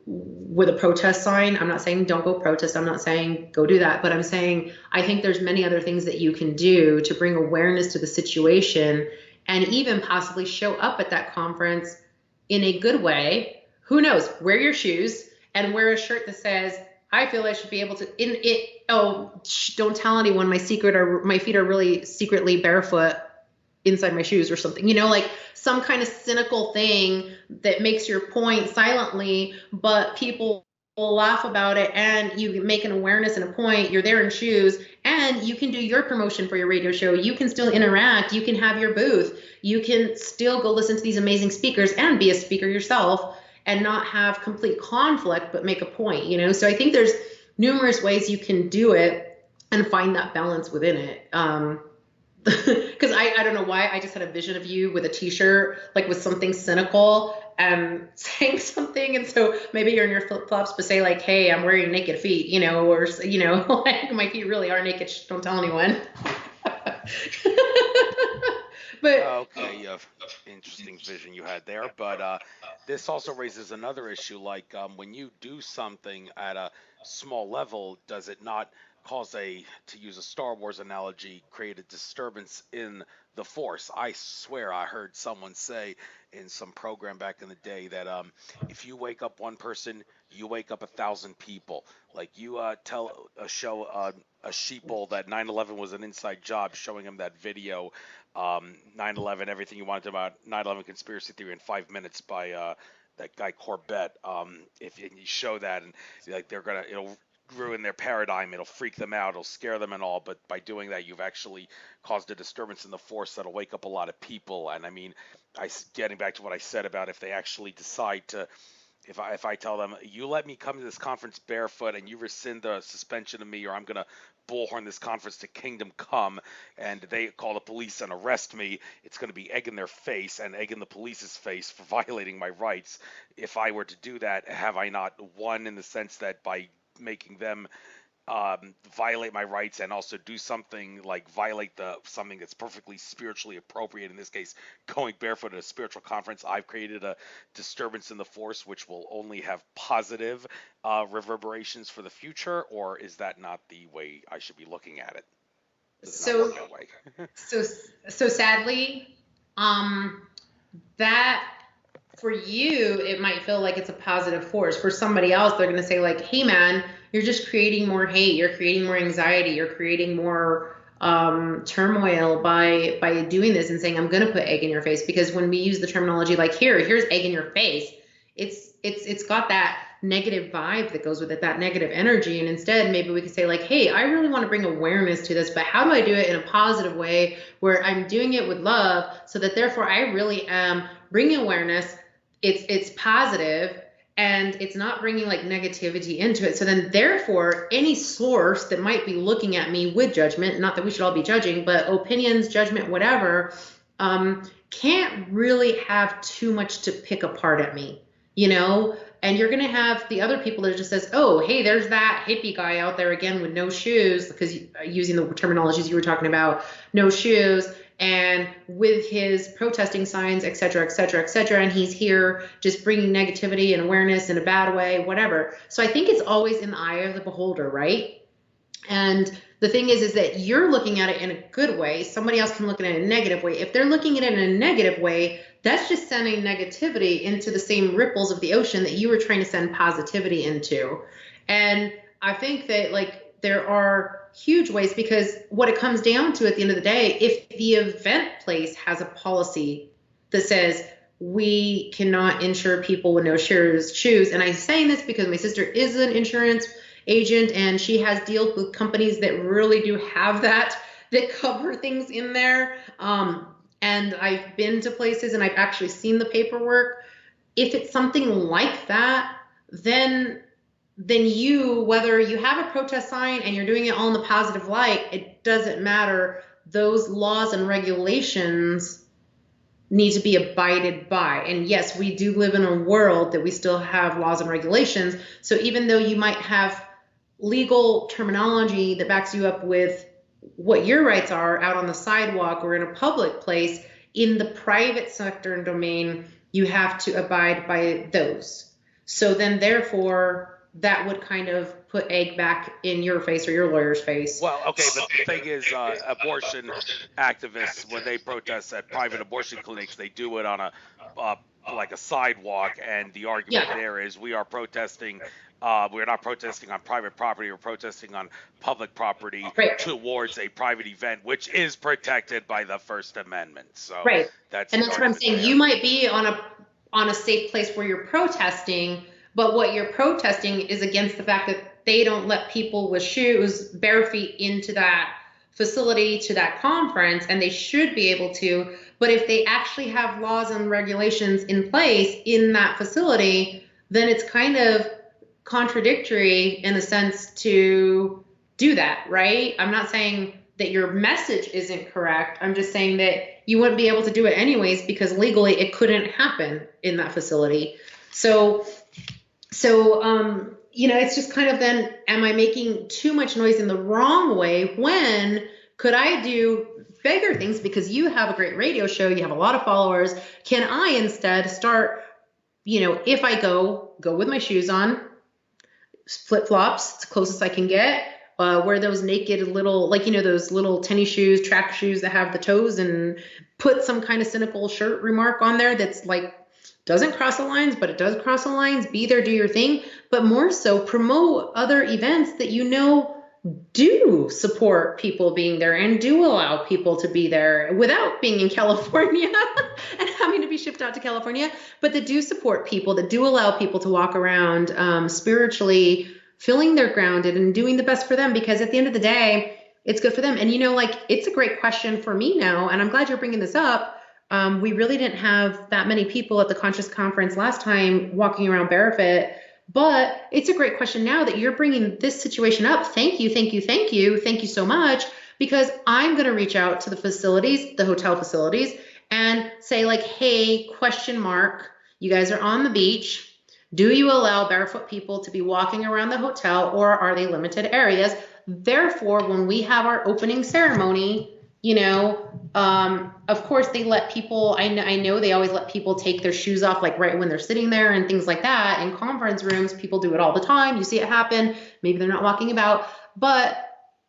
with a protest sign. I'm not saying don't go protest. I'm not saying go do that. But I'm saying I think there's many other things that you can do to bring awareness to the situation and even possibly show up at that conference in a good way. Who knows? Wear your shoes and wear a shirt that says, I feel I should be able to, don't tell anyone my feet are really secretly barefoot inside my shoes or something, like some kind of cynical thing that makes your point silently, but people laugh about it, and you make an awareness and a point. You're there in shoes, and you can do your promotion for your radio show. You can still interact. You can have your booth. You can still go listen to these amazing speakers and be a speaker yourself and not have complete conflict, but make a point, you know? So I think there's numerous ways you can do it and find that balance within it. Because I don't know why, I just had a vision of you with a t-shirt, like with something cynical and saying something. And so maybe you're in your flip-flops, but say like, hey, I'm wearing naked feet, you know, or, you know, like my feet really are naked. Shh, don't tell anyone. But Okay, interesting vision you had there, but this also raises another issue. Like when you do something at a small level, does it not cause to use a Star Wars analogy, create a disturbance in the Force? I swear I heard someone say in some program back in the day that if you wake up one person, you wake up 1,000 people. Like you tell a sheeple that 9/11 was an inside job, showing him that video 9/11, everything you wanted about 9/11 conspiracy theory in 5 minutes by that guy Corbett. If you show that, and like it'll ruin their paradigm, it'll freak them out, it'll scare them and all. But by doing that, you've actually caused a disturbance in the force that'll wake up a lot of people. And I mean, getting back to what I said about if they actually decide to, if I tell them, you let me come to this conference barefoot and you rescind the suspension of me, or I'm gonna bullhorn this conference to kingdom come, and they call the police and arrest me, it's gonna be egg in their face and egg in the police's face for violating my rights. If I were to do that, have I not won in the sense that by making them violate my rights and also do something like violate something that's perfectly spiritually appropriate, in this case going barefoot at a spiritual conference, I've created a disturbance in the force which will only have positive reverberations for the future? Or is that not the way I should be looking at it? Does it not so work that way? so so sadly, um, that for you, it might feel like it's a positive force. For somebody else, they're going to say like, hey man, you're just creating more hate. You're creating more anxiety. You're creating more turmoil by doing this and saying, I'm going to put egg in your face. Because when we use the terminology like here's egg in your face, it's got that negative vibe that goes with it, that negative energy. And instead, maybe we could say like, hey, I really want to bring awareness to this, but how do I do it in a positive way where I'm doing it with love, so that therefore I really am bringing awareness. It's positive, and it's not bringing like negativity into it. So then therefore any source that might be looking at me with judgment, not that we should all be judging, but opinions, judgment, whatever, can't really have too much to pick apart at me, you know? And you're going to have the other people that just says, oh, hey, there's that hippie guy out there again with no shoes, because using the terminologies you were talking about, no shoes, and with his protesting signs, et cetera, et cetera, et cetera. And he's here just bringing negativity and awareness in a bad way, whatever. So I think it's always in the eye of the beholder, right? And the thing is that you're looking at it in a good way. Somebody else can look at it in a negative way. If they're looking at it in a negative way, that's just sending negativity into the same ripples of the ocean that you were trying to send positivity into. And I think that like there are huge ways, because what it comes down to at the end of the day, if the event place has a policy that says we cannot insure people with no shoes, and I'm saying this because my sister is an insurance agent and she has dealt with companies that really do have that cover things in there. And I've been to places and I've actually seen the paperwork. If it's something like that, then you, whether you have a protest sign and you're doing it all in the positive light, it doesn't matter. Those laws and regulations need to be abided by. And yes, we do live in a world that we still have laws and regulations. So even though you might have legal terminology that backs you up with what your rights are out on the sidewalk or in a public place, in the private sector and domain, you have to abide by those. So then therefore, that would kind of put egg back in your face or your lawyer's face. Well, okay, but the thing is, abortion activists, when they protest at private abortion clinics, they do it on like a sidewalk, and the argument there is we are protesting. We're not protesting on private property. We're protesting on public property towards a private event, which is protected by the First Amendment. So that's what I'm saying. There. You might be on a safe place where you're protesting, But what you're protesting is against the fact that they don't let people with shoes bare feet into that facility, to that conference, and they should be able to. But if they actually have laws and regulations in place in that facility, then it's kind of contradictory in a sense to do that, right? I'm not saying that your message isn't correct. I'm just saying that you wouldn't be able to do it anyways because legally it couldn't happen in that facility. So it's just kind of then, am I making too much noise in the wrong way when could I do bigger things because you have a great radio show, you have a lot of followers. Can I instead start, if I go with my shoes on, flip-flops, it's the closest I can get, wear those naked little, those little tennis shoes, track shoes that have the toes, and put some kind of cynical shirt remark on there that's like, doesn't cross the lines, but it does cross the lines. Be there, do your thing, but more so promote other events that do support people being there and do allow people to be there without being in California and having to be shipped out to California, but that do support people, that do allow people to walk around spiritually, feeling they're grounded and doing the best for them, because at the end of the day, it's good for them. And it's a great question for me now, and I'm glad you're bringing this up. We really didn't have that many people at the Conscious Conference last time walking around barefoot, but it's a great question now that you're bringing this situation up. Thank you, thank you, thank you, thank you so much, because I'm going to reach out to the facilities, the hotel facilities, and say like, hey, question mark, you guys are on the beach. Do you allow barefoot people to be walking around the hotel, or are they limited areas? Therefore, when we have our opening ceremony, of course they let people, I know they always let people take their shoes off, like right when they're sitting there and things like that. In conference rooms, people do it all the time. You see it happen. Maybe they're not walking about, but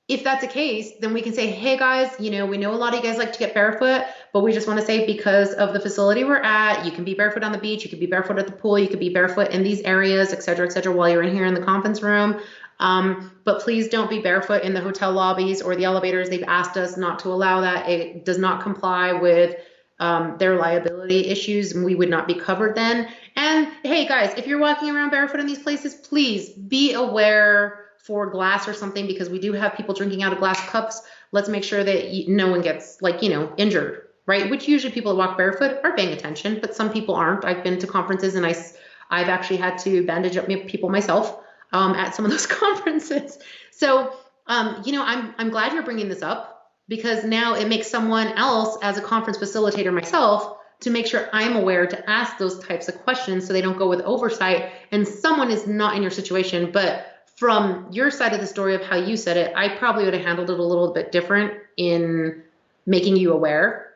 if that's the case, then we can say, hey guys, we know a lot of you guys like to get barefoot, but we just want to say because of the facility we're at, you can be barefoot on the beach, you can be barefoot at the pool, you could be barefoot in these areas, et cetera, while you're in here in the conference room. But please don't be barefoot in the hotel lobbies or the elevators. They've asked us not to allow that. It does not comply with their liability issues, and we would not be covered then. And hey guys, if you're walking around barefoot in these places, please be aware for glass or something, because we do have people drinking out of glass cups. Let's make sure that no one gets injured, right? Which usually people that walk barefoot are paying attention, but some people aren't. I've been to conferences and I've actually had to bandage up people myself at some of those conferences. So, I'm glad you're bringing this up, because now it makes someone else, as a conference facilitator myself, to make sure I'm aware to ask those types of questions so they don't go with oversight and someone is not in your situation. But from your side of the story of how you said it, I probably would have handled it a little bit different in making you aware,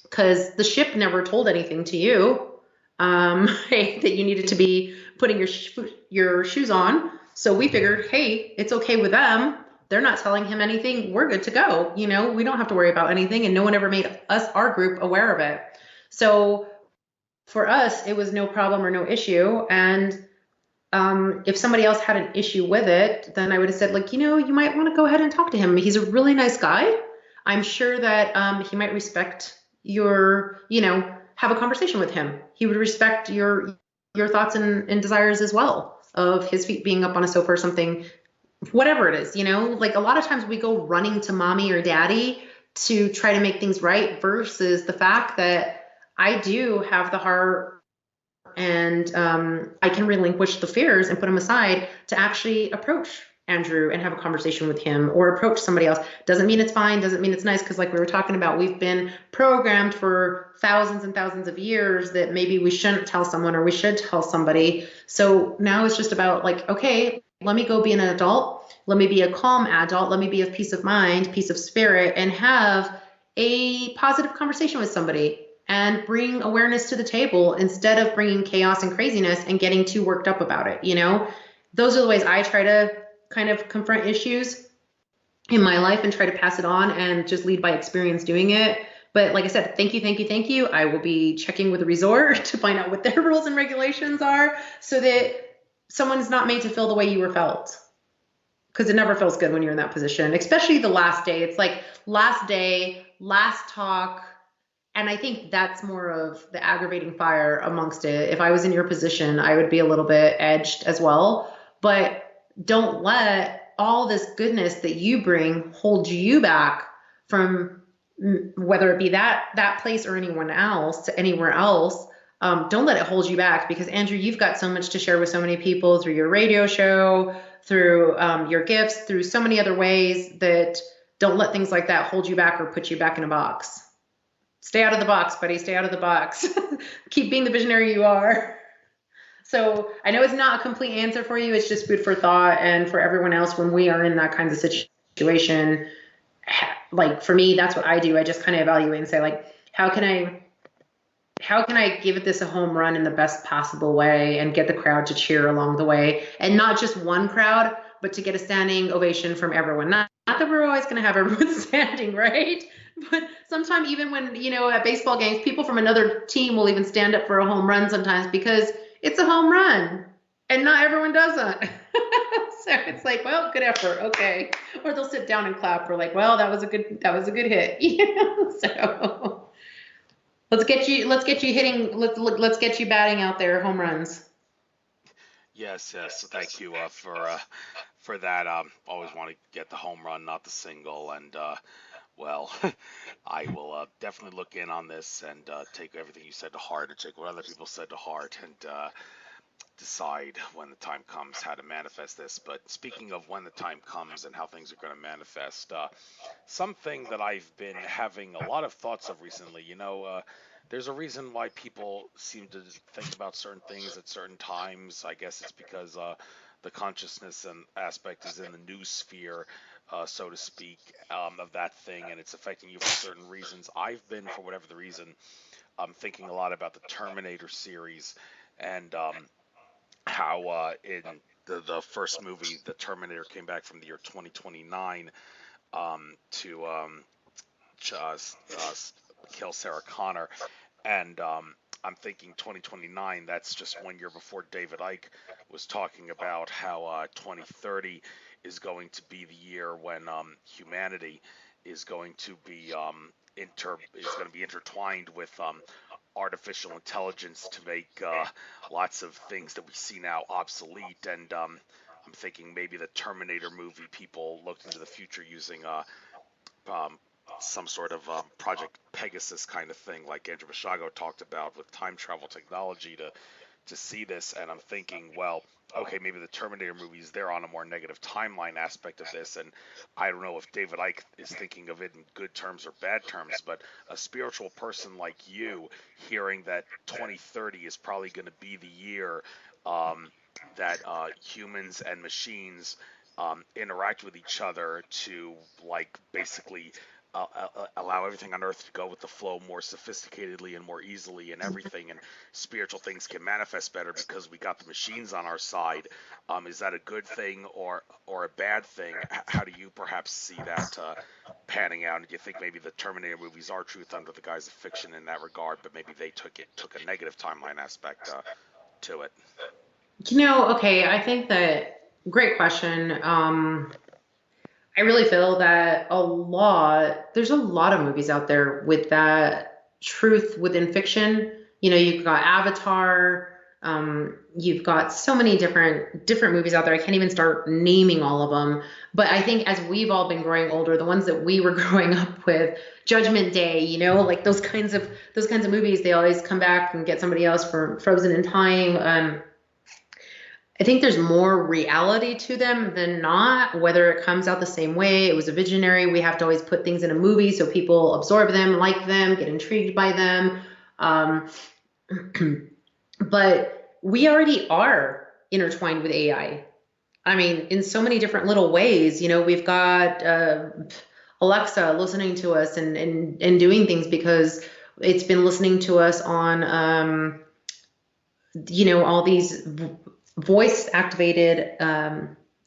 because the ship never told anything to you that you needed to be putting your shoes on. So we figured, hey, it's okay with them. They're not telling him anything. We're good to go. We don't have to worry about anything. And no one ever made our group aware of it. So for us, it was no problem or no issue. And if somebody else had an issue with it, then I would have said, you might want to go ahead and talk to him. He's a really nice guy. I'm sure that he might respect your, have a conversation with him. He would respect your thoughts and desires as well, of his feet being up on a sofa or something, whatever it is, a lot of times we go running to mommy or daddy to try to make things right, versus the fact that I do have the heart and I can relinquish the fears and put them aside to actually approach Andrew and have a conversation with him, or approach somebody else. Doesn't mean it's fine, doesn't mean it's nice, because like we were talking about, we've been programmed for thousands and thousands of years that maybe we shouldn't tell someone, or we should tell somebody. So now it's just about okay, let me go be an adult, let me be a calm adult, let me be of peace of mind, peace of spirit, and have a positive conversation with somebody and bring awareness to the table instead of bringing chaos and craziness and getting too worked up about it. Those are the ways I try to kind of confront issues in my life and try to pass it on and just lead by experience doing it. But like I said, thank you, thank you, thank you. I will be checking with the resort to find out what their rules and regulations are, so that someone's not made to feel the way you were felt. Because it never feels good when you're in that position, especially the last day. It's like last day, last talk, And I think that's more of the aggravating fire amongst it. If I was in your position, I would be a little bit edged as well. But don't let all this goodness that you bring hold you back from whether it be that place or anyone else, anywhere else. Don't let it hold you back, because Andrew, you've got so much to share with so many people through your radio show, through your gifts, through so many other ways, that don't let things like that hold you back or put you back in a box. Stay out of the box, buddy. Stay out of the box. Keep being the visionary you are. So I know it's not a complete answer for you. It's just food for thought. And for everyone else, when we are in that kind of situation, like for me, that's what I do. I just kind of evaluate and say, like, how can I give this a home run in the best possible way and get the crowd to cheer along the way, and not just one crowd, but to get a standing ovation from everyone. Not that we're always going to have everyone standing, right? But sometimes, even when, at baseball games, people from another team will even stand up for a home run sometimes, because it's a home run and not everyone doesn't. So it's like, well, good effort. Okay. Or they'll sit down and clap. We're like, well, that was a good hit. So let's get you hitting, let's get you batting out there, home runs. Yes, yes. Thank you for that. Always want to get the home run, not the single. And well, I will definitely look in on this and take everything you said to heart, and take what other people said to heart, and decide when the time comes how to manifest this. But speaking of when the time comes and how things are going to manifest, something that I've been having a lot of thoughts of recently, there's a reason why people seem to think about certain things at certain times. I guess it's because the consciousness and aspect is in the news sphere, so to speak, of that thing, and it's affecting you for certain reasons. I've been, for whatever the reason, thinking a lot about the Terminator series, and how in the first movie, the Terminator came back from the year 2029 to just kill Sarah Connor, and I'm thinking 2029. That's just 1 year before David Icke was talking about how 2030 is going to be the year when humanity is going to be intertwined with artificial intelligence to make lots of things that we see now obsolete. And I'm thinking maybe the Terminator movie, people looked into the future using um, some sort of Project Pegasus kind of thing, like Andrew Bashago talked about with time travel technology to see this. And I'm thinking, well, okay, maybe the Terminator movies, they're on a more negative timeline aspect of this, and I don't know if David Icke is thinking of it in good terms or bad terms, but a spiritual person like you, hearing that 2030 is probably going to be the year that humans and machines interact with each other to, like, basically allow everything on earth to go with the flow more sophisticatedly and more easily, and everything, and spiritual things can manifest better because we got the machines on our side. Is that a good thing or a bad thing? How do you perhaps see that panning out? And do you think maybe the Terminator movies are truth under the guise of fiction in that regard, but maybe they took a negative timeline aspect to it? Okay, I think that great question. I really feel that there's a lot of movies out there with that truth within fiction. You've got Avatar, you've got so many different movies out there. I can't even start naming all of them. But I think as we've all been growing older, the ones that we were growing up with, Judgment Day, like those kinds of movies, they always come back and get somebody else for Frozen in Time. I think there's more reality to them than not, whether it comes out the same way. It was a visionary. We have to always put things in a movie so people absorb them, like them, get intrigued by them. But we already are intertwined with AI. I mean, in so many different little ways. We've got Alexa listening to us and doing things because it's been listening to us on, all these voice activated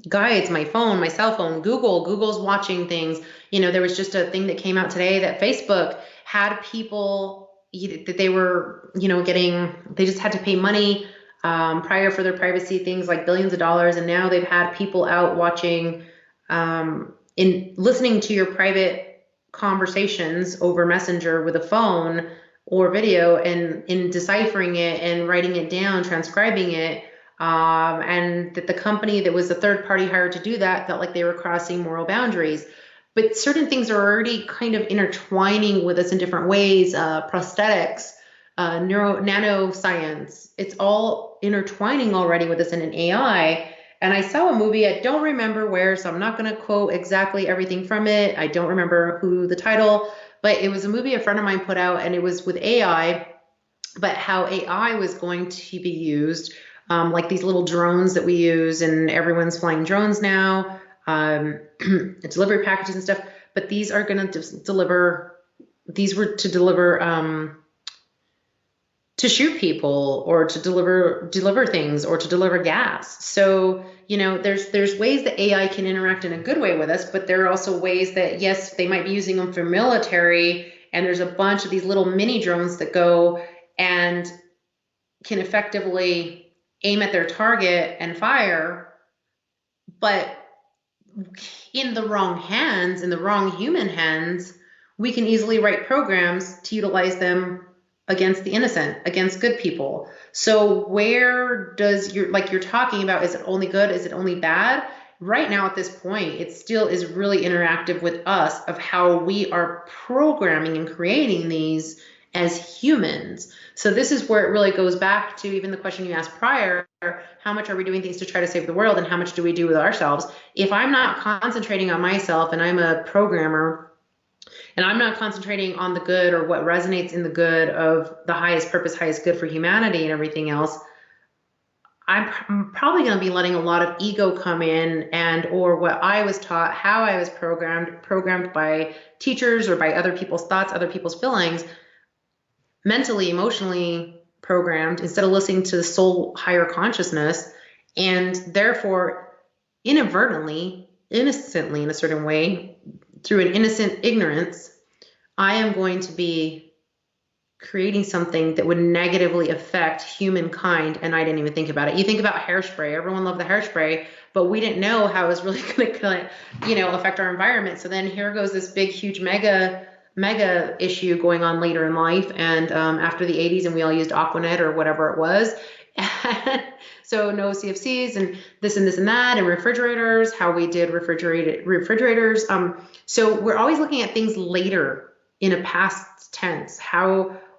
guides, my phone, my cell phone, Google's watching things. There was just a thing that came out today that Facebook had people that they were, they just had to pay money prior for their privacy, things like billions of dollars. And now they've had people out watching, in listening to your private conversations over Messenger with a phone, or video, and in deciphering it and writing it down, transcribing it. And that the company that was the third party hired to do that felt like they were crossing moral boundaries. But certain things are already kind of intertwining with us in different ways. Prosthetics, nanoscience, it's all intertwining already with us in an AI. And I saw a movie, I don't remember where, so I'm not going to quote exactly everything from it. I don't remember who the title, but it was a movie a friend of mine put out, and it was with AI, but how AI was going to be used, like these little drones that we use, and everyone's flying drones now, delivery packages and stuff. But these are going to deliver, these were to deliver, to shoot people, or to deliver things, or to deliver gas. So, there's ways that AI can interact in a good way with us, but there are also ways that, yes, they might be using them for military, and there's a bunch of these little mini drones that go and can effectively aim at their target and fire. But in the wrong hands, in the wrong human hands, we can easily write programs to utilize them against the innocent, against good people. So where does you're talking about, is it only good? Is it only bad? Right now at this point, it still is really interactive with us of how we are programming and creating these as humans. So this is where it really goes back to even the question you asked prior, how much are we doing things to try to save the world, and how much do we do with ourselves? If I'm not concentrating on myself, and I'm a programmer, and I'm not concentrating on the good, or what resonates in the good of the highest purpose, highest good for humanity and everything else, I'm probably going to be letting a lot of ego come in, and or what I was taught, how I was programmed by teachers or by other people's thoughts, other people's feelings, mentally, emotionally programmed, instead of listening to the soul higher consciousness. And therefore, inadvertently, innocently, in a certain way, through an innocent ignorance, I am going to be creating something that would negatively affect humankind, and I didn't even think about it. You think about hairspray. Everyone loved the hairspray, but we didn't know how it was really going to, affect our environment. So then here goes this big, huge, mega issue going on later in life, and after the 80s, and we all used Aquanet or whatever it was. So no CFCs and this and that, and refrigerators, how we did refrigerators. So we're always looking at things later in a past tense.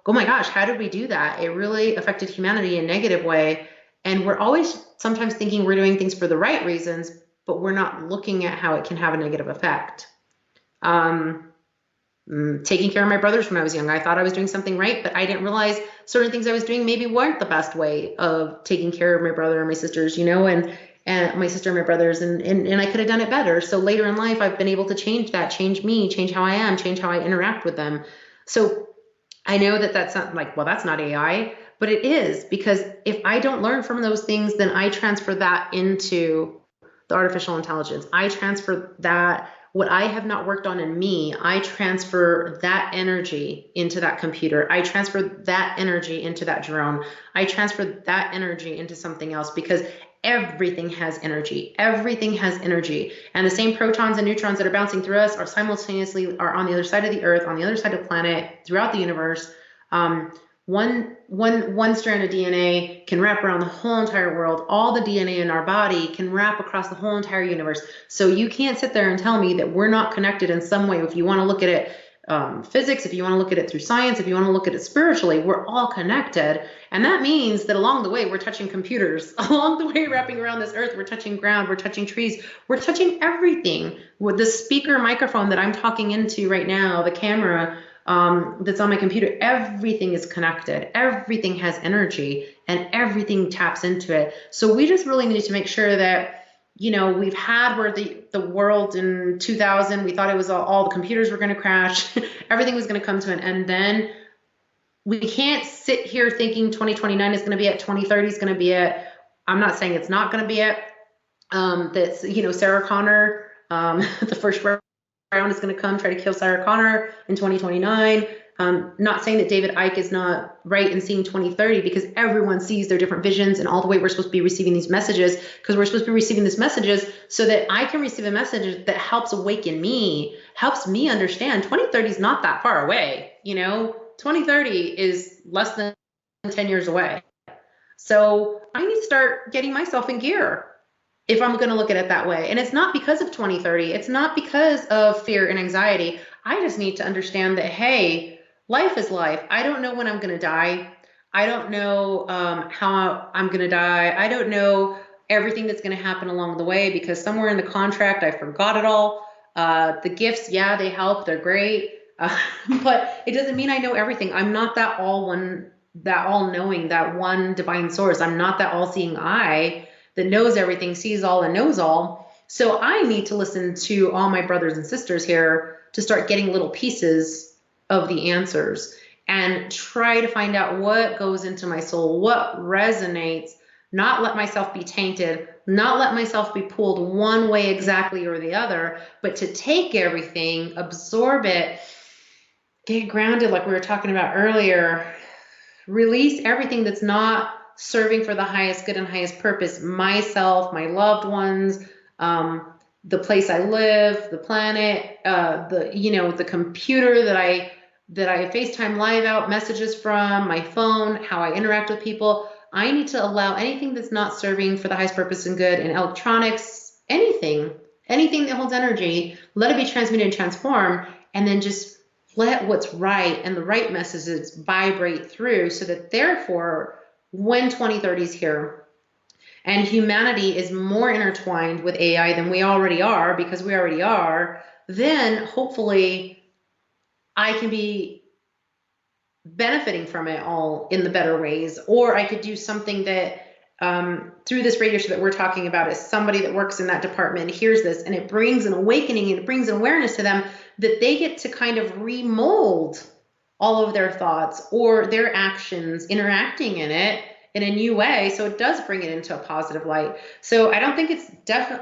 Oh my gosh, how did we do that? It really affected humanity in a negative way. And we're always sometimes thinking we're doing things for the right reasons, but we're not looking at how it can have a negative effect. Taking care of my brothers when I was young, I thought I was doing something right, but I didn't realize certain things I was doing maybe weren't the best way of taking care of my brother and my sisters, and my sister and my brothers, and I could have done it better. So later in life, I've been able to change that, change me, change how I am, change how I interact with them. So I know that that's not like, well, that's not AI, but it is, because if I don't learn from those things, then I transfer that into the artificial intelligence. I transfer that, what I have not worked on in me, I transfer that energy into that computer. I transfer that energy into that drone. I transfer that energy into something else, because everything has energy. Everything has energy. And the same protons and neutrons that are bouncing through us are simultaneously on the other side of the earth, on the other side of the planet, throughout the universe. One strand of DNA can wrap around the whole entire world. All the DNA in our body can wrap across the whole entire universe. So you can't sit there and tell me that we're not connected in some way. If you want to look at it physics, if you want to look at it through science, if you want to look at it spiritually, we're all connected. And that means that along the way, we're touching computers. Along the way, wrapping around this earth, we're touching ground, we're touching trees, we're touching everything. With the speaker microphone that I'm talking into right now, the camera that's on my computer, everything is connected. Everything has energy, and everything taps into it. So we just really need to make sure that, we've had where the world in 2000, we thought it was all the computers were going to crash. Everything was going to come to an end. Then we can't sit here thinking 2029 is going to be it, 2030 is going to be it. I'm not saying it's not going to be it. That's, Sarah Connor, the first round is going to come try to kill Sarah Connor in 2029. Not saying that David Icke is not right in seeing 2030, because everyone sees their different visions, and all the way we're supposed to be receiving these messages, because we're supposed to be receiving these messages so that I can receive a message that helps awaken me, helps me understand 2030 is not that far away. 2030 is less than 10 years away. So I need to start getting myself in gear if I'm going to look at it that way. And it's not because of 2030. It's not because of fear and anxiety. I just need to understand that, hey, life is life. I don't know when I'm going to die. I don't know how I'm going to die. I don't know everything that's going to happen along the way, because somewhere in the contract, I forgot it all. The gifts, yeah, they help. They're great. But it doesn't mean I know everything. I'm not that all-knowing, that one divine source. I'm not that all-seeing eye that knows everything, sees all, and knows all. So I need to listen to all my brothers and sisters here to start getting little pieces of the answers and try to find out what goes into my soul, what resonates, not let myself be tainted, not let myself be pulled one way exactly or the other, but to take everything, absorb it, get grounded like we were talking about earlier, release everything that's not serving for the highest good and highest purpose, myself, my loved ones, the place I live, the planet, the computer that I FaceTime live out messages from, my phone, how I interact with people. I need to allow anything that's not serving for the highest purpose and good in electronics, anything that holds energy, let it be transmuted and transformed, and then just let what's right and the right messages vibrate through, so that therefore when 2030 is here and humanity is more intertwined with AI than we already are, because we already are, then hopefully I can be benefiting from it all in the better ways. Or I could do something that through this radio show that we're talking about, is somebody that works in that department hears this and it brings an awakening and it brings an awareness to them that they get to kind of remold all of their thoughts or their actions interacting in it in a new way. So it does bring it into a positive light. So I don't think it's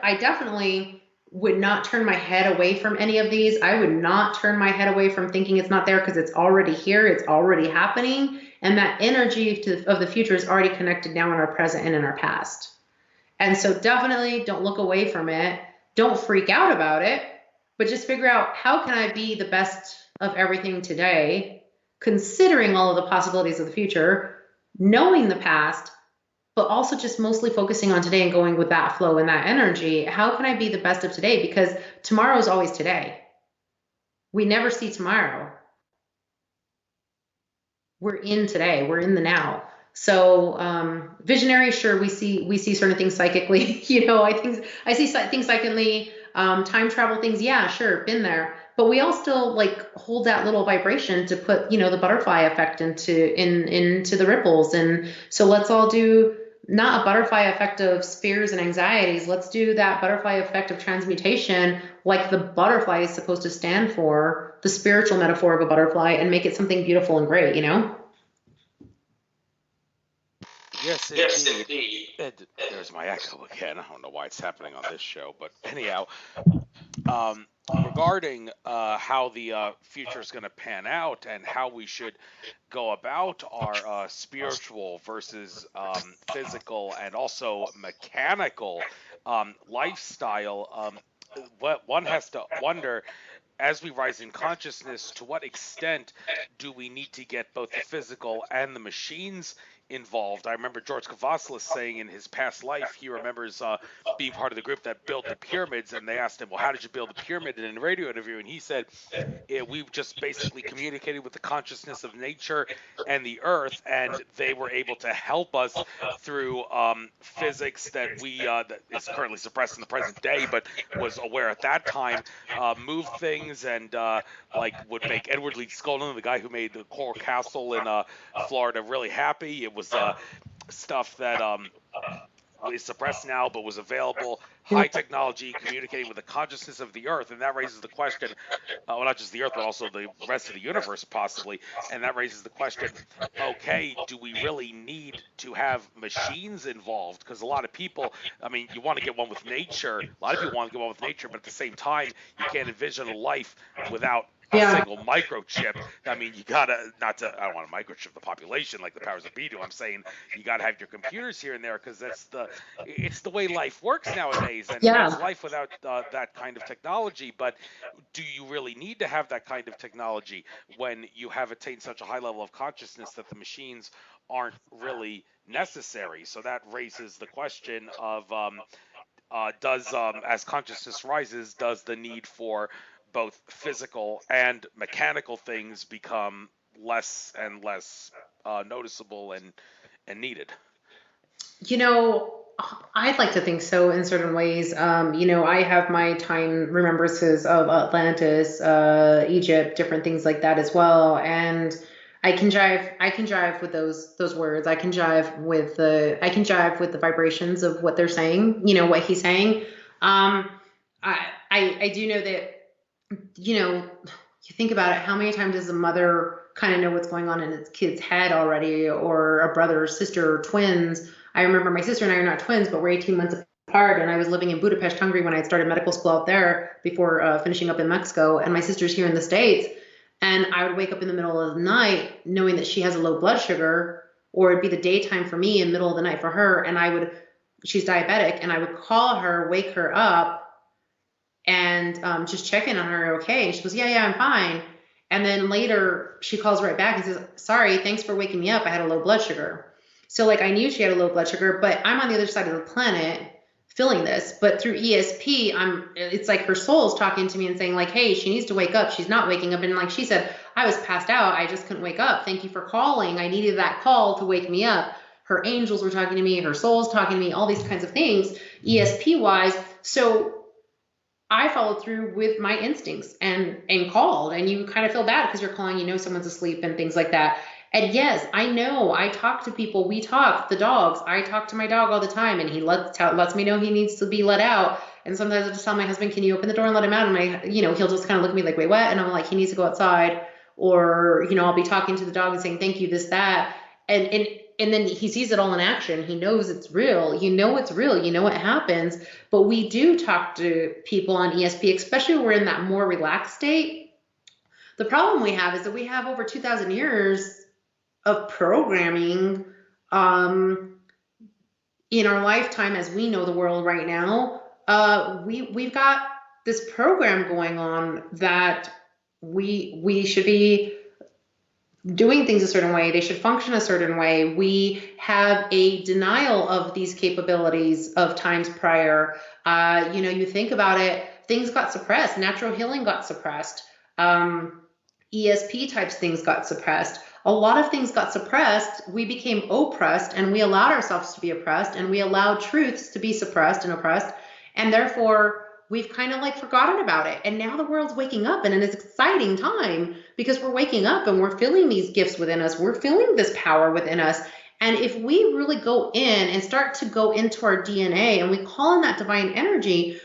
I definitely would not turn my head away from any of these. I would not turn my head away from thinking it's not there, because it's already here. It's already happening. And that energy of the future is already connected now in our present and in our past. And so definitely don't look away from it. Don't freak out about it, but just figure out, how can I be the best of everything today, considering all of the possibilities of the future, knowing the past, but also just mostly focusing on today and going with that flow and that energy. How can I be the best of today? Because tomorrow is always today. We never see tomorrow. We're in today. We're in the now. So visionary, sure, we see certain things psychically. I see things psychically. Time travel things, yeah, sure, been there. But we all still like hold that little vibration to put, the butterfly effect into the ripples. And so let's all do not a butterfly effect of fears and anxieties. Let's do that butterfly effect of transmutation, like the butterfly is supposed to stand for, the spiritual metaphor of a butterfly, and make it something beautiful and great, Yes, indeed. There's my echo again. I don't know why it's happening on this show, but anyhow, regarding how the future is going to pan out and how we should go about our spiritual versus physical and also mechanical lifestyle, what one has to wonder, as we rise in consciousness, to what extent do we need to get both the physical and the machines involved? I remember George Kavassilis saying in his past life, he remembers being part of the group that built the pyramids, and they asked him, well, how did you build the pyramid, in a radio interview? And he said, we just basically communicated with the consciousness of nature and the earth, and they were able to help us through physics that that is currently suppressed in the present day, but was aware at that time, move things, and would make Edward Lee Skolin, the guy who made the Coral Castle in Florida, really happy. It was stuff that is suppressed now, but was available, high technology, communicating with the consciousness of the earth. And that raises the question, well, not just the earth, but also the rest of the universe, possibly. And that raises the question, okay, do we really need to have machines involved? Because a lot of people, I mean, you want to get one with nature. A lot of people want to get one with nature, but at the same time, you can't envision a life without a Yeah. single microchip. I mean, you gotta not to. I don't want to microchip the population like the powers that be do. I'm saying you gotta have your computers here and there because it's the way life works nowadays, and Yeah. what's life without that kind of technology? But do you really need to have that kind of technology when you have attained such a high level of consciousness that the machines aren't really necessary? So that raises the question of does as consciousness rises, does the need for both physical and mechanical things become less and less noticeable and needed? You know, I'd like to think so in certain ways. I have my time remembrances of Atlantis, Egypt, different things like that as well. And I can jive with those words. I can jive with the vibrations of what they're saying, what he's saying. Um, I do know that, you think about it, how many times does a mother kind of know what's going on in its kid's head already, or a brother or sister or twins? I remember my sister and I are not twins, but we're 18 months apart, and I was living in Budapest, Hungary when I started medical school out there before finishing up in Mexico, and my sister's here in the States. And I would wake up in the middle of the night knowing that she has a low blood sugar, or it'd be the daytime for me and middle of the night for her, and she's diabetic, and I would call her, wake her up, and just check in on her. Okay. And she goes, yeah, I'm fine. And then later she calls right back and says, sorry, thanks for waking me up. I had a low blood sugar. So like I knew she had a low blood sugar, but I'm on the other side of the planet feeling this. But through ESP, it's like her soul's talking to me and saying like, hey, she needs to wake up. She's not waking up. And like she said, I was passed out. I just couldn't wake up. Thank you for calling. I needed that call to wake me up. Her angels were talking to me. Her soul's talking to me, all these kinds of things, ESP wise. So I followed through with my instincts and called, and you kind of feel bad because you're calling, someone's asleep and things like that. And yes, I know, I talk to people, we talk, the dogs, I talk to my dog all the time, and he lets me know he needs to be let out. And sometimes I just tell my husband, can you open the door and let him out? And he'll just kind of look at me like, wait, what? And I'm like, he needs to go outside. Or, I'll be talking to the dog and saying, thank you, this, that. And then he sees it all in action. He knows it's real. It's real. It happens. But we do talk to people on ESP, especially when we're in that more relaxed state. The problem we have is that we have over 2,000 years of programming in our lifetime as we know the world right now. We've got this program going on that we should be doing things a certain way. They should function a certain way. We have a denial of these capabilities of times prior. You think about it, things got suppressed. Natural healing got suppressed. ESP types things got suppressed. A lot of things got suppressed. We became oppressed, and we allowed ourselves to be oppressed, and we allowed truths to be suppressed and oppressed. And therefore, we've kind of like forgotten about it. And now the world's waking up, and it's an exciting time because we're waking up and we're feeling these gifts within us. We're feeling this power within us. And if we really go in and start to go into our DNA and we call in that divine energy,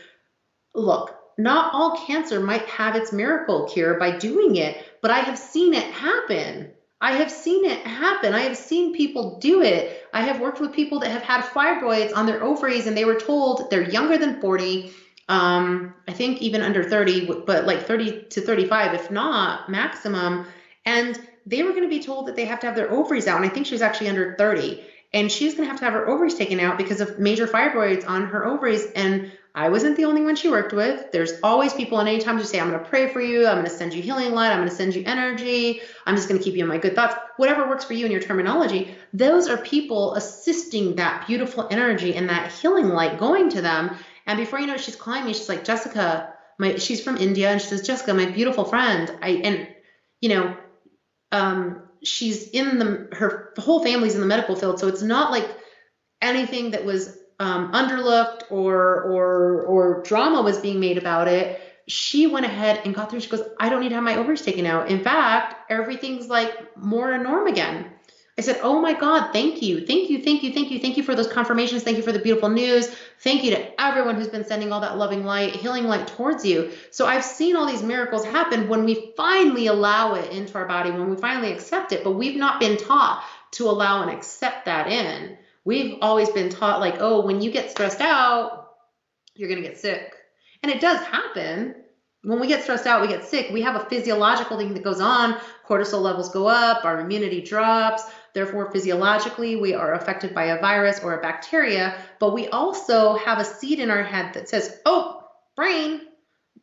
look, not all cancer might have its miracle cure by doing it, but I have seen it happen. I have seen it happen. I have seen people do it. I have worked with people that have had fibroids on their ovaries, and they were told they're younger than 40, I think even under 30, but like 30 to 35, if not maximum. And they were going to be told that they have to have their ovaries out. And I think she was actually under 30. And she's going to have her ovaries taken out because of major fibroids on her ovaries. And I wasn't the only one she worked with. There's always people, and anytime you say, I'm going to pray for you, I'm going to send you healing light, I'm going to send you energy, I'm just going to keep you in my good thoughts, whatever works for you in your terminology, those are people assisting that beautiful energy and that healing light going to them. And before you know it, she's calling me. She's like, Jessica, she's from India. And she says, Jessica, my beautiful friend. She's her whole family's in the medical field. So it's not like anything that was underlooked or drama was being made about it. She went ahead and got through. She goes, I don't need to have my ovaries taken out. In fact, everything's like more a norm again. I said, oh my God, thank you. Thank you. Thank you. Thank you. Thank you for those confirmations. Thank you for the beautiful news. Thank you to everyone who's been sending all that loving light, healing light towards you. So I've seen all these miracles happen when we finally allow it into our body, when we finally accept it, but we've not been taught to allow and accept that in. We've always been taught like, oh, when you get stressed out, you're going to get sick. And it does happen. When we get stressed out, we get sick. We have a physiological thing that goes on. Cortisol levels go up, our immunity drops. Therefore, physiologically, we are affected by a virus or a bacteria. But we also have a seed in our head that says, oh, brain,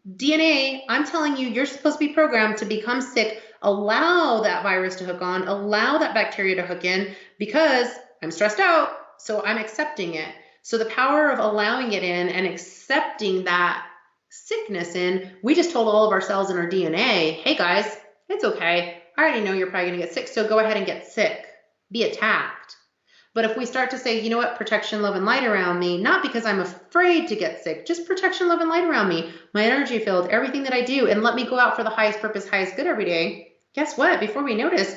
DNA, I'm telling you, you're supposed to be programmed to become sick. Allow that virus to hook on, allow that bacteria to hook in because I'm stressed out, so I'm accepting it. So the power of allowing it in and accepting that sickness in, we just told all of our cells in our DNA, hey guys, it's okay. I already know you're probably going to get sick, so go ahead and get sick. Be attacked. But if we start to say, you know what, protection, love, and light around me, not because I'm afraid to get sick, just protection, love, and light around me, my energy field, everything that I do, and let me go out for the highest purpose, highest good every day, guess what? Before we notice,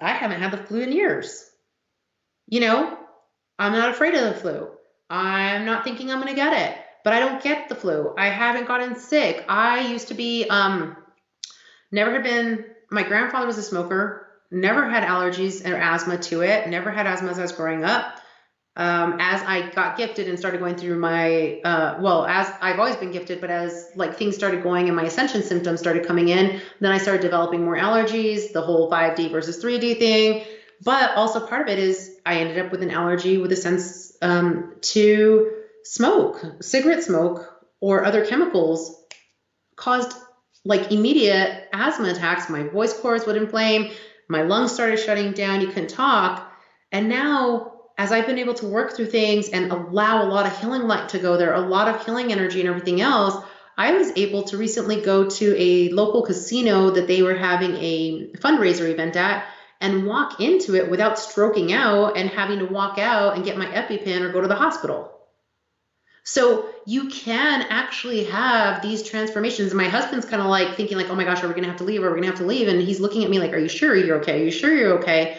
I haven't had the flu in years. You know, I'm not afraid of the flu. I'm not thinking I'm going to get it, but I don't get the flu. I haven't gotten sick. I used to be, never had been, my grandfather was a smoker, never had allergies or asthma to it, never had asthma as I was growing up. As I got gifted and started going through my, as I've always been gifted, but as like things started going and my ascension symptoms started coming in, then I started developing more allergies, the whole 5D versus 3D thing. But also part of it is I ended up with an allergy with a sense to smoke, cigarette smoke, or other chemicals caused like immediate asthma attacks. My voice cords would inflame, my lungs started shutting down, you couldn't talk. And now, as I've been able to work through things and allow a lot of healing light to go there, a lot of healing energy and everything else, I was able to recently go to a local casino that they were having a fundraiser event at and walk into it without stroking out and having to walk out and get my EpiPen or go to the hospital. So you can actually have these transformations. My husband's kind of like thinking like, oh my gosh, are we going to have to leave? Are we going to have to leave? And he's looking at me like, are you sure you're okay? Are you sure you're okay?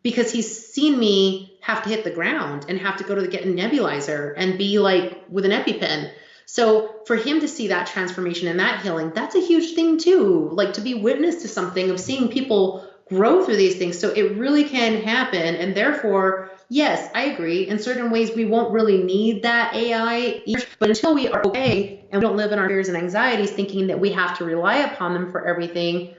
Because he's seen me have to hit the ground and have to go to get a nebulizer and be like with an EpiPen. So for him to see that transformation and that healing, that's a huge thing too. Like to be witness to something of seeing people grow through these things. So it really can happen. And therefore, yes, I agree. In certain ways, we won't really need that AI, but until we are okay and we don't live in our fears and anxieties thinking that we have to rely upon them for everything,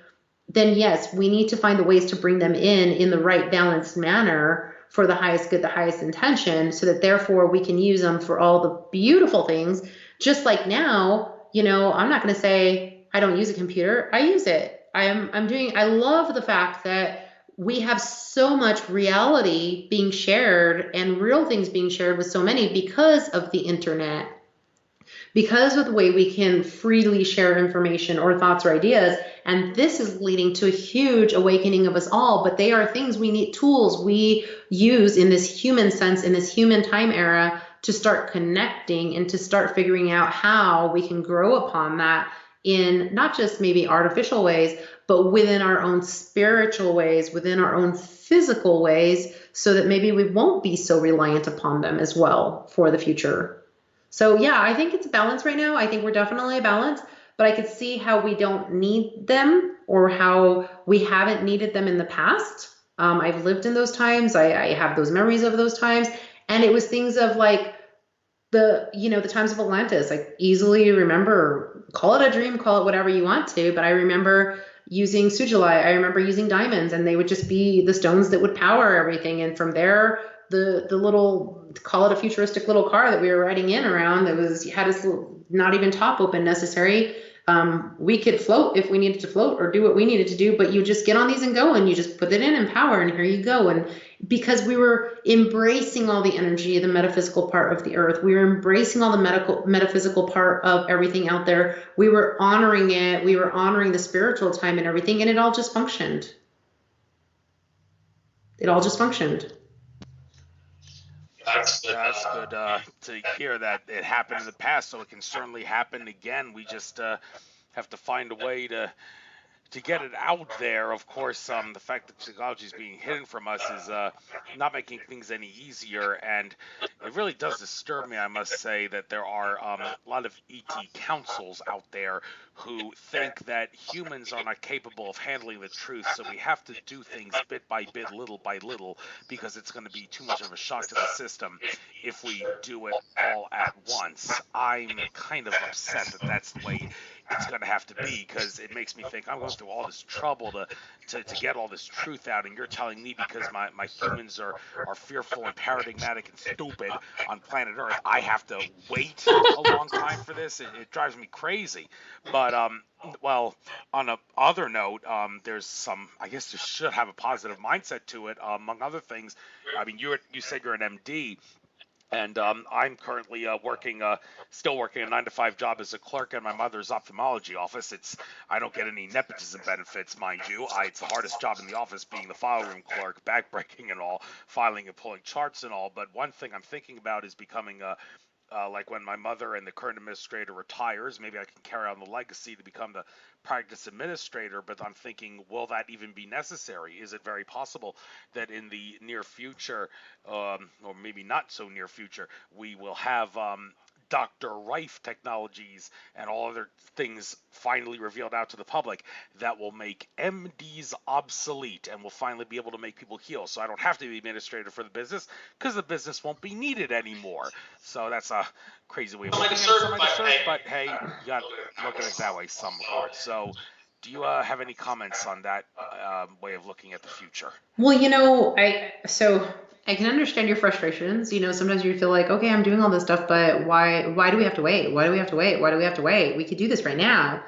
then yes, we need to find the ways to bring them in the right balanced manner for the highest good, the highest intention, so that therefore we can use them for all the beautiful things. Just like now, I'm not going to say I don't use a computer. I use it. I love the fact that we have so much reality being shared and real things being shared with so many because of the internet. Because of the way we can freely share information or thoughts or ideas. And this is leading to a huge awakening of us all, but they are things we need, tools we use in this human sense, in this human time era, to start connecting and to start figuring out how we can grow upon that in not just maybe artificial ways, but within our own spiritual ways, within our own physical ways, so that maybe we won't be so reliant upon them as well for the future. So yeah, I think it's a balance right now. I think we're definitely a balance, but I could see how we don't need them or how we haven't needed them in the past. I've lived in those times. I have those memories of those times. And it was things of like the times of Atlantis. I easily remember, call it a dream, call it whatever you want to, but I remember using sujilai. I remember using diamonds, and they would just be the stones that would power everything. And from there, the little, call it a futuristic little car that we were riding in around that had its not even top open necessary. We could float if we needed to float or do what we needed to do, but you just get on these and go, and you just put it in and power, and here you go. And because we were embracing all the energy, the metaphysical part of the earth, we were embracing all the metaphysical part of everything out there. We were honoring it. We were honoring the spiritual time and everything, and it all just functioned. It all just functioned. That's good to hear that it happened in the past, so it can certainly happen again. We just have to find a way to get it out there, of course, the fact that technology is being hidden from us is not making things any easier, and it really does disturb me, I must say, that there are a lot of ET councils out there who think that humans are not capable of handling the truth, so we have to do things bit by bit, little by little, because it's going to be too much of a shock to the system if we do it all at once. I'm kind of upset that that's the way it's going to have to be, because it makes me think I'm going through all this trouble to get all this truth out, and you're telling me because my humans are fearful and paradigmatic and stupid on planet Earth, I have to wait a long time for this. It drives me crazy. But well, on a other note, there's some, I guess you should have a positive mindset to it. Among other things, I mean, you said you're an MD, and I'm currently still working a 9 to 5 job as a clerk in my mother's ophthalmology office. I don't get any nepotism benefits, mind you. It's the hardest job in the office, being the file room clerk, backbreaking and all, filing and pulling charts and all. But one thing I'm thinking about is becoming like when my mother and the current administrator retires, maybe I can carry on the legacy to become the practice administrator. But I'm thinking, will that even be necessary? Is it very possible that in the near future, or maybe not so near future, we will have Dr. Rife technologies and all other things finally revealed out to the public that will make MDs obsolete and will finally be able to make people heal. So I don't have to be administrator for the business because the business won't be needed anymore. So that's a crazy way of looking at it, but hey, you got to look at it that way some regards. So do you have any comments on that way of looking at the future? Well, I can understand your frustrations. Sometimes you feel like, okay, I'm doing all this stuff, but why do we have to wait? Why do we have to wait? Why do we have to wait? We could do this right now.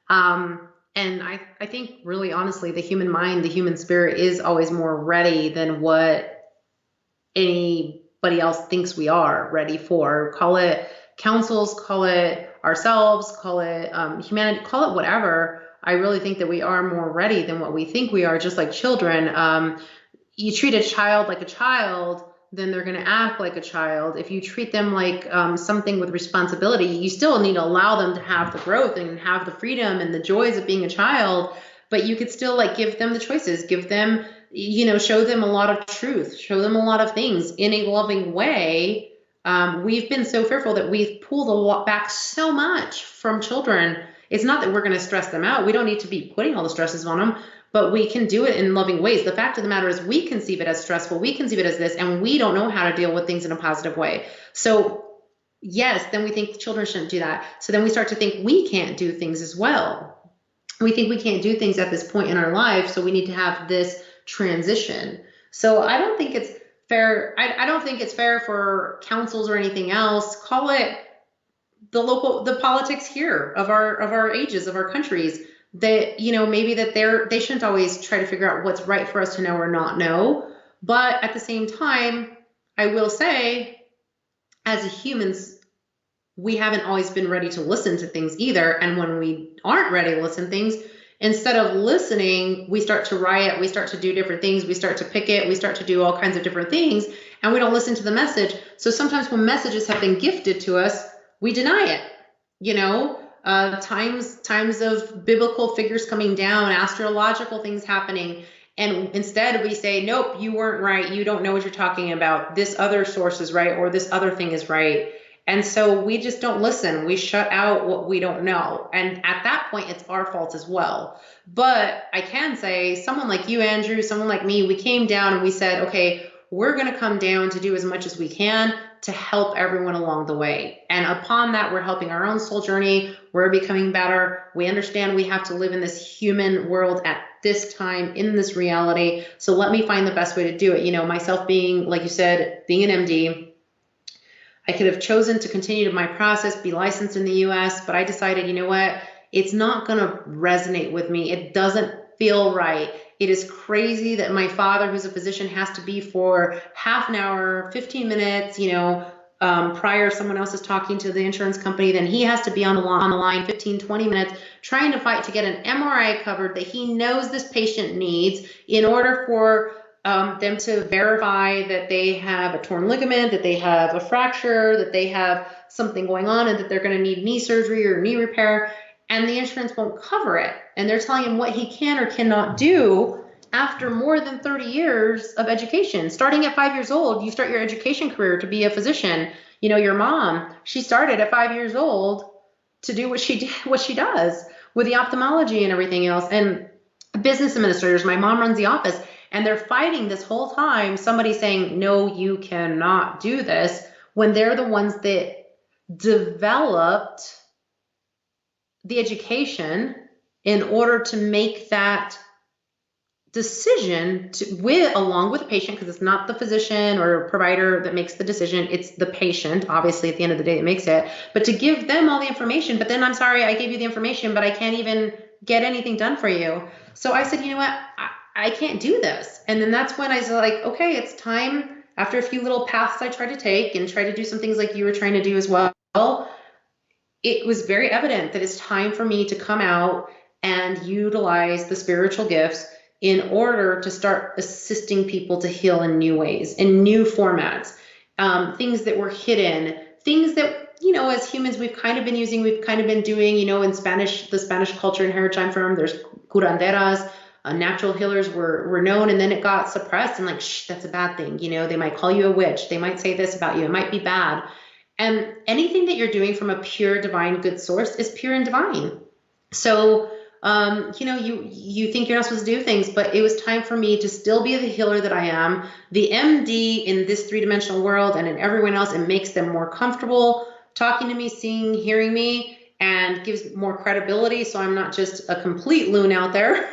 And I think really honestly, the human mind, the human spirit is always more ready than what anybody else thinks we are ready for. Call it councils, call it ourselves, call it humanity, call it whatever. I really think that we are more ready than what we think we are, just like children. You treat a child like a child, then they're going to act like a child. If you treat them like something with responsibility, you still need to allow them to have the growth and have the freedom and the joys of being a child, but you could still give them the choices, give them, show them a lot of truth, show them a lot of things in a loving way. We've been so fearful that we've pulled back so much from children. It's not that we're going to stress them out. We don't need to be putting all the stresses on them, but we can do it in loving ways. The fact of the matter is we conceive it as stressful. We conceive it as this, and we don't know how to deal with things in a positive way. So yes, then we think children shouldn't do that. So then we start to think we can't do things as well. We think we can't do things at this point in our life, so we need to have this transition. So I don't think it's fair. I don't think it's fair for councils or anything else. Call it the politics here of our ages, of our countries, that maybe that they shouldn't always try to figure out what's right for us to know or not know. But at the same time, I will say, as humans, we haven't always been ready to listen to things either. And when we aren't ready to listen to things, instead of listening, we start to riot, we start to do different things, we start to picket, we start to do all kinds of different things, and we don't listen to the message. So sometimes when messages have been gifted to us, we deny it. Times of biblical figures coming down, astrological things happening, and instead we say, nope, you weren't right, you don't know what you're talking about, this other source is right, or this other thing is right. And so we just don't listen. We shut out what we don't know. And at that point, it's our fault as well. But I can say, someone like you, Andrew, someone like me, we came down and we said, okay, we're going to come down to do as much as we can to help everyone along the way. And upon that, we're helping our own soul journey. We're becoming better. We understand we have to live in this human world at this time, in this reality. So let me find the best way to do it. Myself being, like you said, being an MD, I could have chosen to continue my process, be licensed in the US, but I decided, you know what? It's not going to resonate with me. It doesn't feel right. It is crazy that my father, who's a physician, has to be for half an hour, 15 minutes, prior someone else is talking to the insurance company, then he has to be on the line 15, 20 minutes trying to fight to get an MRI covered that he knows this patient needs in order for them to verify that they have a torn ligament, that they have a fracture, that they have something going on, and that they're going to need knee surgery or knee repair. and the insurance won't cover it. And they're telling him what he can or cannot do after more than 30 years of education. Starting at 5 years old, you start your education career to be a physician. You know, your mom, she started at 5 years old to do what she does with the ophthalmology and everything else. And business administrators, my mom runs the office, and they're fighting this whole time somebody saying, no, you cannot do this, when they're the ones that developed the education in order to make that decision along with the patient, because it's not the physician or provider that makes the decision, it's the patient, obviously, at the end of the day, that makes it, but to give them all the information. But then, I'm sorry, I gave you the information, but I can't even get anything done for you. So I said, you know what, I can't do this. And then that's when I was like, okay, it's time. After a few little paths I tried to take and try to do some things like you were trying to do as well, it was very evident that it's time for me to come out and utilize the spiritual gifts in order to start assisting people to heal in new ways, in new formats, things that were hidden, things that, you know, as humans, we've kind of been using, we've kind of been doing, you know, in Spanish, the Spanish culture and heritage I'm from, there's curanderas, natural healers were known, and then it got suppressed and like, shh, that's a bad thing. You know, they might call you a witch. They might say this about you. It might be bad. And anything that you're doing from a pure, divine, good source is pure and divine. So, you know, you think you're not supposed to do things, but it was time for me to still be the healer that I am, the MD in this three-dimensional world and in everyone else. It makes them more comfortable talking to me, seeing, hearing me, and gives more credibility. So I'm not just a complete loon out there,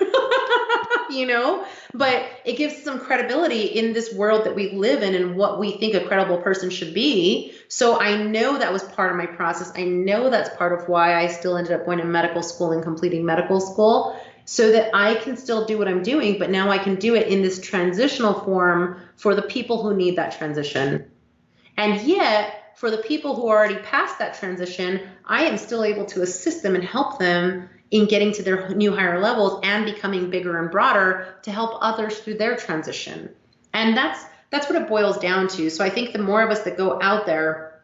you know, but it gives some credibility in this world that we live in and what we think a credible person should be. So I know that was part of my process. I know that's part of why I still ended up going to medical school and completing medical school, so that I can still do what I'm doing, but now I can do it in this transitional form for the people who need that transition. And yet, for the people who are already past that transition, I am still able to assist them and help them in getting to their new higher levels and becoming bigger and broader to help others through their transition. And that's what it boils down to. So I think the more of us that go out there,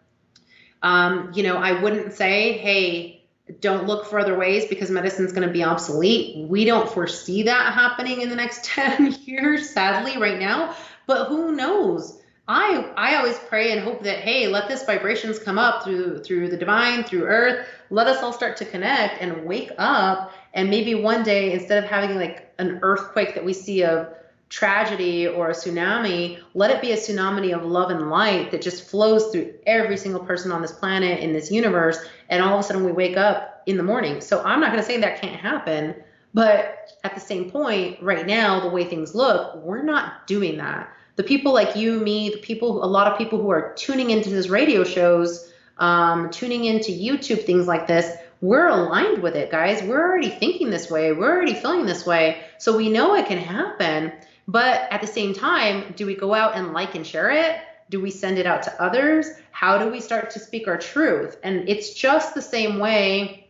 you know, I wouldn't say, hey, don't look for other ways because medicine's going to be obsolete. We don't foresee that happening in the next 10 years, sadly, right now. But who knows? I always pray and hope that, hey, let this vibrations come up through the divine, through earth. Let us all start to connect and wake up. And maybe one day, instead of having like an earthquake that we see of tragedy or a tsunami, let it be a tsunami of love and light that just flows through every single person on this planet, in this universe. And all of a sudden we wake up in the morning. So I'm not going to say that can't happen. But at the same point, right now, the way things look, we're not doing that. The people like you, me, a lot of people who are tuning into these radio shows, tuning into YouTube, things like this, we're aligned with it, guys. We're already thinking this way. We're already feeling this way. So we know it can happen. But at the same time, do we go out and like and share it? Do we send it out to others? How do we start to speak our truth? And it's just the same way.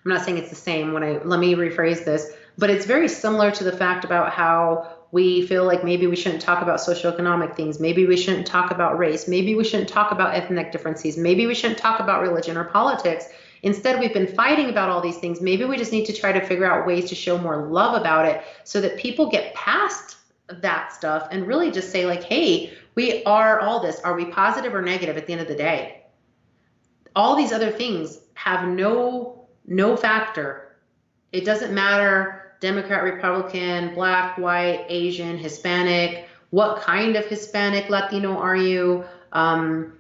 I'm not saying it's the same let me rephrase this, but it's very similar to the fact about how we feel like maybe we shouldn't talk about socioeconomic things. Maybe we shouldn't talk about race. Maybe we shouldn't talk about ethnic differences. Maybe we shouldn't talk about religion or politics. Instead, we've been fighting about all these things. Maybe we just need to try to figure out ways to show more love about it so that people get past that stuff and really just say like, hey, we are all this. Are we positive or negative at the end of the day? All these other things have no factor. It doesn't matter. Democrat, Republican, Black, white, Asian, Hispanic, what kind of Hispanic, Latino are you? That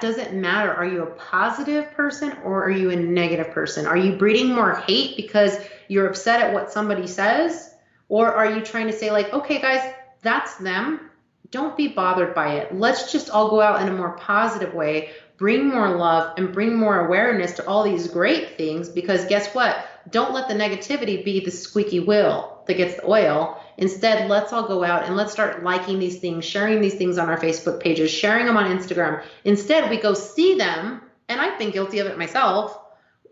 doesn't matter. Are you a positive person or are you a negative person? Are you breeding more hate because you're upset at what somebody says? Or are you trying to say like, okay, guys, that's them. Don't be bothered by it. Let's just all go out in a more positive way, bring more love and bring more awareness to all these great things, because guess what? Don't let the negativity be the squeaky wheel that gets the oil. Instead, let's all go out and let's start liking these things, sharing these things on our Facebook pages, sharing them on Instagram. Instead, we go see them, and I've been guilty of it myself.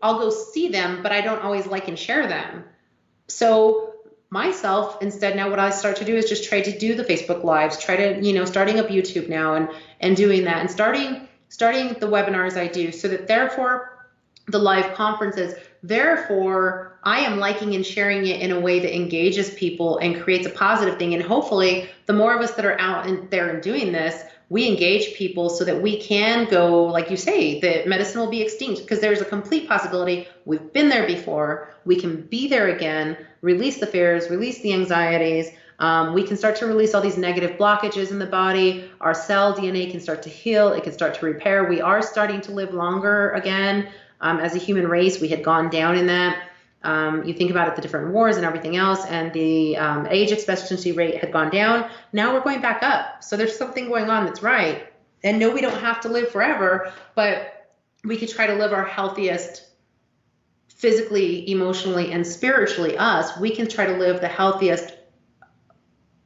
I'll go see them, but I don't always like and share them. So myself, instead, now what I start to do is just try to do the Facebook Lives, try to, starting up YouTube now and doing that and starting the webinars I do, so that therefore the live conferences. Therefore, I am liking and sharing it in a way that engages people and creates a positive thing. And hopefully, the more of us that are out and there and doing this, we engage people so that we can go, like you say, that medicine will be extinct, because there's a complete possibility. We've been there before. We can be there again, release the fears, release the anxieties. We can start to release all these negative blockages in the body. Our cell DNA can start to heal. It can start to repair. We are starting to live longer again. As a human race, we had gone down in that. You think about it, the different wars and everything else, and the age expectancy rate had gone down. Now we're going back up. So there's something going on that's right. And no, we don't have to live forever, but we could try to live our healthiest physically, emotionally, and spiritually us. We can try to live the healthiest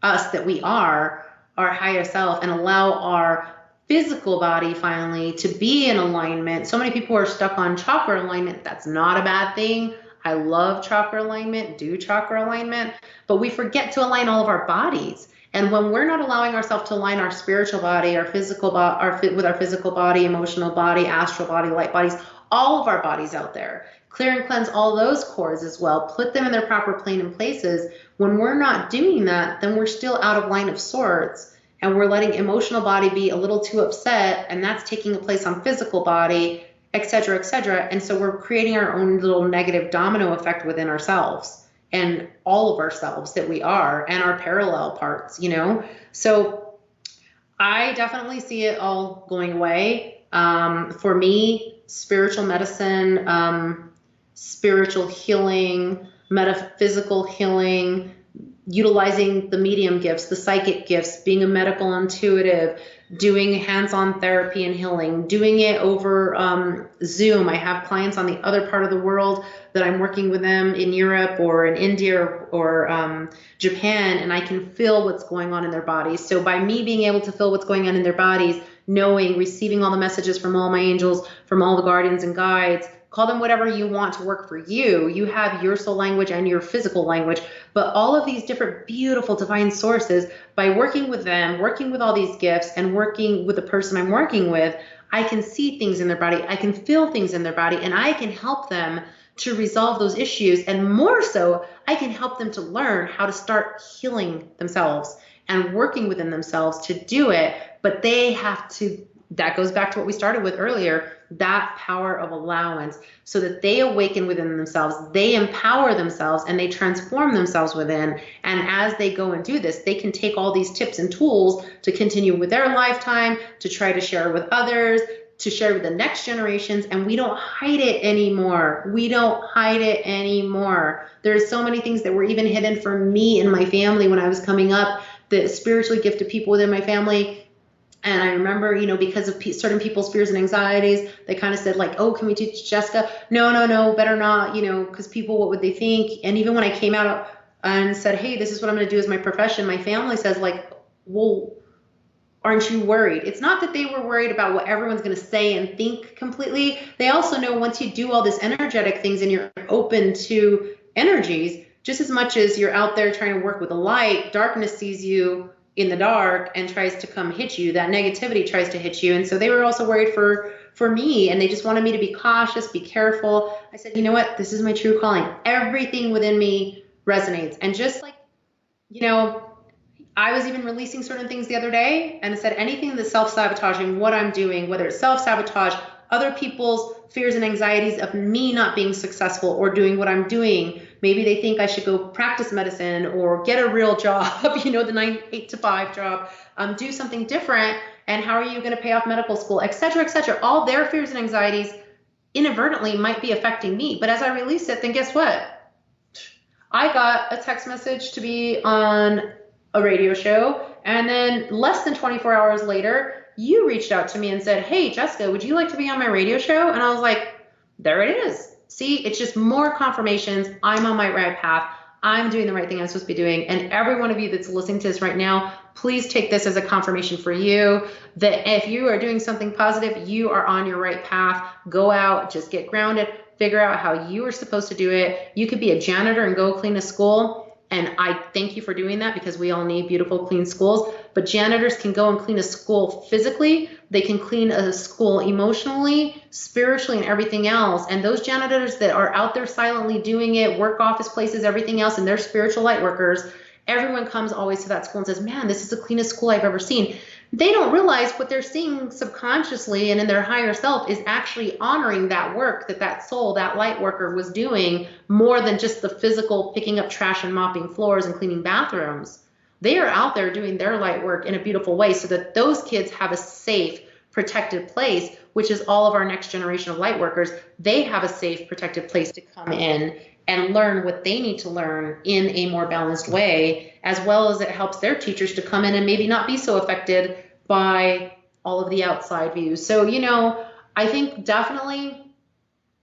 us that we are, our higher self, and allow our physical body finally to be in alignment. So many people are stuck on chakra alignment. That's not a bad thing. I love chakra alignment, do chakra alignment, but we forget to align all of our bodies. And when we're not allowing ourselves to align our spiritual body, our physical body, with our physical body, emotional body, astral body, light bodies, all of our bodies out there, clear and cleanse all those cords as well, put them in their proper plane and places. When we're not doing that, then we're still out of line of sorts. And we're letting emotional body be a little too upset, and that's taking a place on physical body, et cetera, et cetera. And so we're creating our own little negative domino effect within ourselves and all of ourselves that we are, and our parallel parts, you know? So I definitely see it all going away. For me, spiritual medicine, spiritual healing, metaphysical healing, utilizing the medium gifts, the psychic gifts, being a medical intuitive, doing hands-on therapy and healing, doing it over Zoom. I have clients on the other part of the world that I'm working with them in Europe or in India or Japan, and I can feel what's going on in their bodies. So by me being able to feel what's going on in their bodies, knowing, receiving all the messages from all my angels, from all the guardians and guides, call them whatever you want to work for you. You have your soul language and your physical language, but all of these different beautiful divine sources, by working with them, working with all these gifts, and working with the person I'm working with, I can see things in their body, I can feel things in their body, and I can help them to resolve those issues. And more so, I can help them to learn how to start healing themselves and working within themselves to do it. But they have to, that goes back to what we started with earlier, that power of allowance, so that they awaken within themselves, they empower themselves, and they transform themselves within. And as they go and do this, they can take all these tips and tools to continue with their lifetime, to try to share with others, to share with the next generations. And we don't hide it anymore. We don't hide it anymore. There's so many things that were even hidden from me and my family when I was coming up, the spiritually gifted people within my family. And I remember, you know, because of certain people's fears and anxieties, they kind of said like, oh, can we teach Jessica? No, better not, you know, because people, what would they think? And even when I came out and said, hey, this is what I'm going to do as my profession, my family says like, well, aren't you worried? It's not that they were worried about what everyone's going to say and think completely. They also know once you do all this energetic things and you're open to energies, just as much as you're out there trying to work with the light, darkness sees you in the dark and tries to come hit you. That negativity tries to hit you. And so they were also worried for me, and they just wanted me to be cautious, be careful. I said, you know what? This is my true calling. Everything within me resonates. And just like, you know, I was even releasing certain things the other day, and I said anything that's self-sabotaging what I'm doing, whether it's self-sabotage, other people's fears and anxieties of me not being successful or doing what I'm doing. Maybe they think I should go practice medicine or get a real job, you know, the 8 to 5 job, do something different. And how are you going to pay off medical school, et cetera, et cetera. All their fears and anxieties inadvertently might be affecting me. But as I release it, then guess what? I got a text message to be on a radio show. And then less than 24 hours later, you reached out to me and said, hey, Jessica, would you like to be on my radio show? And I was like, there it is. See, it's just more confirmations. I'm on my right path. I'm doing the right thing I'm supposed to be doing. And every one of you that's listening to this right now, please take this as a confirmation for you that if you are doing something positive, you are on your right path. Go out, just get grounded, figure out how you are supposed to do it. You could be a janitor and go clean a school. And I thank you for doing that, because we all need beautiful, clean schools. But janitors can go and clean a school physically, They can clean a school emotionally, spiritually, and everything else. And those janitors that are out there silently doing it, work office places, everything else, and they're spiritual light workers, everyone comes always to that school and says, man, this is the cleanest school I've ever seen. They don't realize what they're seeing subconsciously and in their higher self is actually honoring that work that soul, that light worker was doing, more than just the physical picking up trash and mopping floors and cleaning bathrooms. They are out there doing their light work in a beautiful way so that those kids have a safe, protected place, which is all of our next generation of light workers. They have a safe, protected place to come in and learn what they need to learn in a more balanced way, as well as it helps their teachers to come in and maybe not be so affected by all of the outside views. So, I think definitely,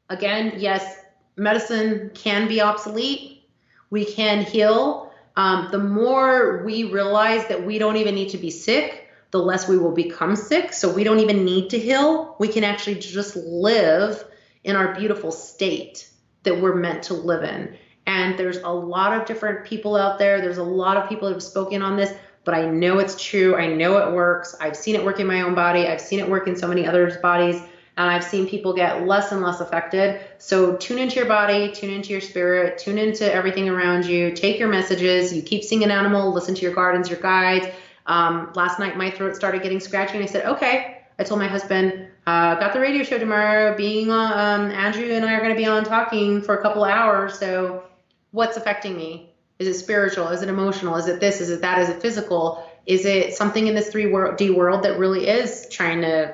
again, yes, medicine can be obsolete. We can heal. The more we realize that we don't even need to be sick, the less we will become sick. So we don't even need to heal. We can actually just live in our beautiful state that we're meant to live in. And there's a lot of different people out there. There's a lot of people that have spoken on this, but I know it's true. I know it works. I've seen it work in my own body. I've seen it work in so many others' bodies. And I've seen people get less and less affected. So tune into your body, tune into your spirit, tune into everything around you, take your messages. You keep seeing an animal, listen to your gardens, your guides. Last night, my throat started getting scratchy and I said, okay. I told my husband, got the radio show tomorrow, Andrew and I are going to be on talking for a couple of hours. So what's affecting me? Is it spiritual? Is it emotional? Is it this? Is it that? Is it physical? Is it something in this 3D world that really is trying to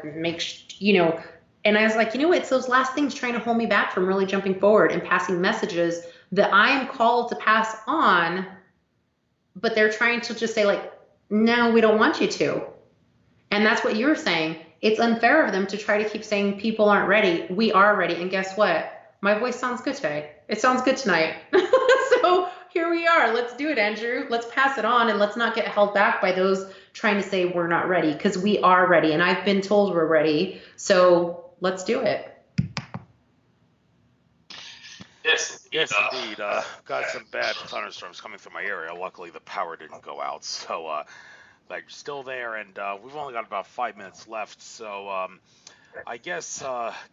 and I was like, it's those last things trying to hold me back from really jumping forward and passing messages that I am called to pass on, but they're trying to just say like, no, we don't want you to. And that's what you're saying. It's unfair of them to try to keep saying people aren't ready. We are ready. And guess what? My voice sounds good today. It sounds good tonight. So here we are. Let's do it, Andrew. Let's pass it on and let's not get held back by those trying to say we're not ready, because we are ready. And I've been told we're ready. So let's do it. Yes, indeed. Got some bad thunderstorms coming through my area. Luckily, the power didn't go out, so still there, and we've only got about 5 minutes left. So I guess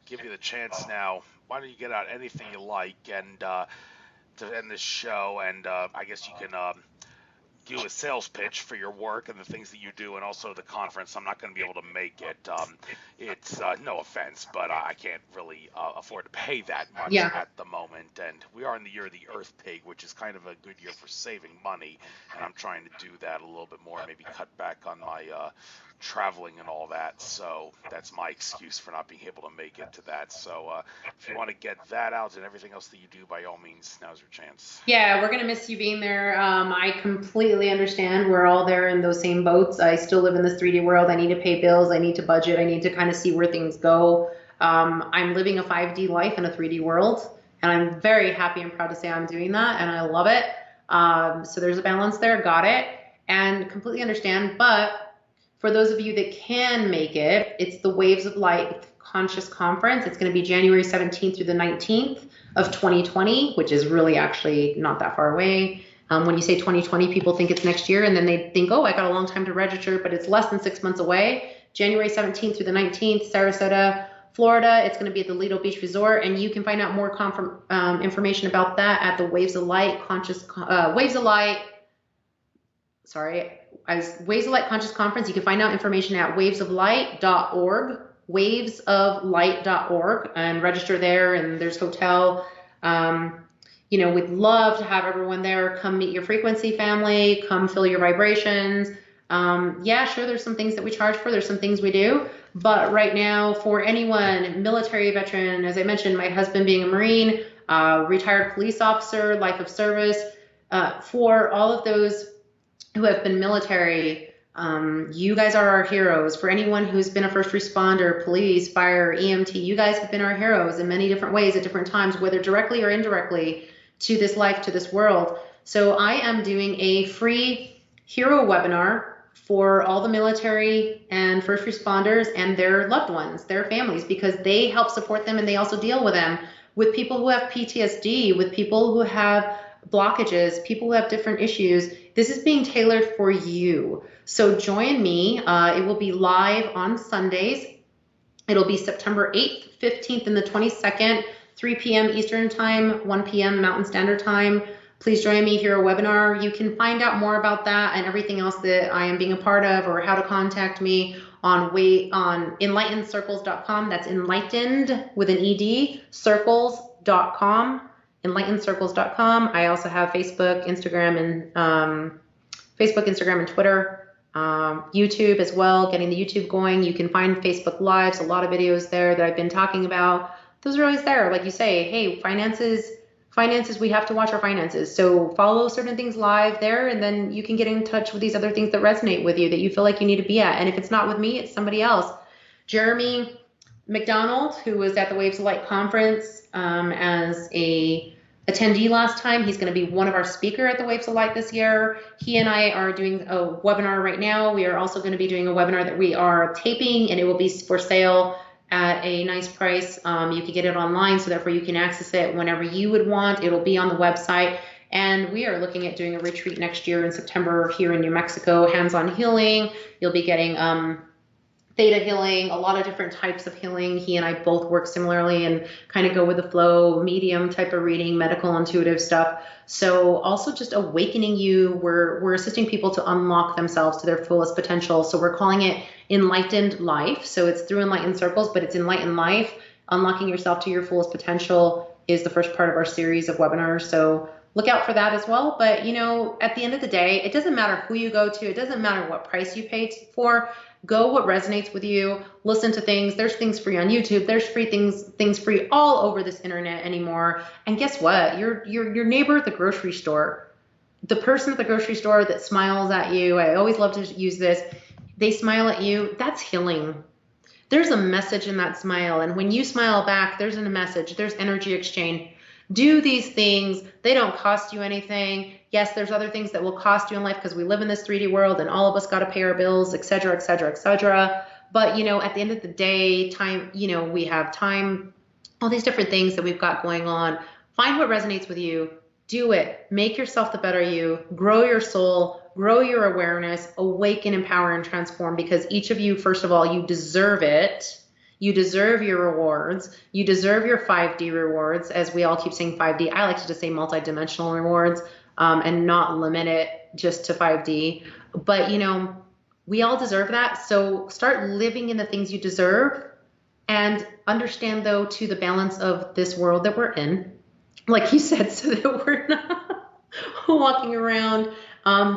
give you the chance now. Why don't you get out anything you like, and to end this show, and I guess you can do a sales pitch for your work and the things that you do, and also the conference. I'm not going to be able to make it. It's no offense, but I can't really afford to pay that much at the moment. And we are in the year of the Earth Pig, which is kind of a good year for saving money. And I'm trying to do that a little bit more, maybe cut back on my traveling and all that. So that's my excuse for not being able to make it to that. So if you want to get that out and everything else that you do, by all means, now's your chance. Yeah, we're going to miss you being there. I completely understand. We're all there in those same boats. I still live in this 3D world. I need to pay bills. I need to budget. I need to kind of see where things go. I'm living a 5D life in a 3D world, and I'm very happy and proud to say I'm doing that, and I love it. So there's a balance there. Got it. And completely understand. But for those of you that can make it, it's the Waves of Light Conscious Conference. It's going to be January 17th through the 19th of 2020, which is really actually not that far away. When you say 2020, people think it's next year, and then they think, oh, I got a long time to register, but it's less than 6 months away. January 17th through the 19th, Sarasota, Florida. It's going to be at the Lido Beach Resort, and you can find out more information about that at the Waves of Light Conscious Conference. You can find out information at wavesoflight.org, wavesoflight.org, and register there. And there's hotel. We'd love to have everyone there. Come meet your frequency family. Come feel your vibrations. Sure, there's some things that we charge for. There's some things we do. But right now, for anyone, military veteran, as I mentioned, my husband being a Marine, retired police officer, life of service, for all of those who have been military, you guys are our heroes. For anyone who's been a first responder, police, fire, EMT, you guys have been our heroes in many different ways at different times, whether directly or indirectly, to this life, to this world. So I am doing a free hero webinar for all the military and first responders and their loved ones, their families, because they help support them and they also deal with them, with people who have PTSD, with people who have blockages, people who have different issues. This is being tailored for you. So join me. It will be live on Sundays. It'll be September 8th, 15th, and the 22nd, 3 p.m. Eastern Time, 1 p.m. Mountain Standard Time. Please join me here, a webinar. You can find out more about that and everything else that I am being a part of, or how to contact me on enlightencircles.com. That's enlightened with an ED, circles.com, enlightencircles.com. I also have Facebook, Instagram, and Twitter. YouTube as well, getting the YouTube going. You can find Facebook Lives, a lot of videos there that I've been talking about. Those are always there. Like you say, hey, finances, we have to watch our finances. So follow certain things live there, and then you can get in touch with these other things that resonate with you, that you feel like you need to be at. And if it's not with me, it's somebody else. Jeremy McDonald, who was at the Waves of Light conference as a attendee last time. He's going to be one of our speaker at the Waves of Light this year. He and I are doing a webinar right now. We are also going to be doing a webinar that we are taping, and it will be for sale at a nice price. You can get it online, so therefore you can access it whenever you would want. It'll be on the website. And we are looking at doing a retreat next year in September here in New Mexico, hands-on healing. You'll be getting theta healing, a lot of different types of healing. He and I both work similarly and kind of go with the flow, medium type of reading, medical, intuitive stuff. So also just awakening you. We're assisting people to unlock themselves to their fullest potential. So we're calling it Enlightened Life. So it's through Enlightened Circles, but it's Enlightened Life. Unlocking yourself to your fullest potential is the first part of our series of webinars. So look out for that as well. But, you know, at the end of the day, it doesn't matter who you go to. It doesn't matter what price you pay for. Go what resonates with you. Listen to things. There's things free on YouTube. There's free things free all over this internet anymore. And guess what? Your neighbor at the grocery store, the person at the grocery store that smiles at you, I always love to use this. They smile at you. That's healing. There's a message in that smile. And when you smile back, there's a message. There's energy exchange. Do these things. They don't cost you anything. Yes, there's other things that will cost you in life because we live in this 3D world and all of us got to pay our bills, et cetera, et cetera, et cetera. But, you know, at the end of the day, time, you know, we have time, all these different things that we've got going on. Find what resonates with you. Do it. Make yourself the better you. Grow your soul. Grow your awareness. Awaken, empower, and transform, because each of you, first of all, you deserve it. You deserve your rewards. You deserve your 5D rewards. As we all keep saying 5D, I like to just say multidimensional rewards and not limit it just to 5D. But, you know, we all deserve that. So start living in the things you deserve, and understand, though, to the balance of this world that we're in, like you said, so that we're not walking around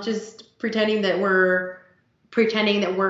just pretending that we're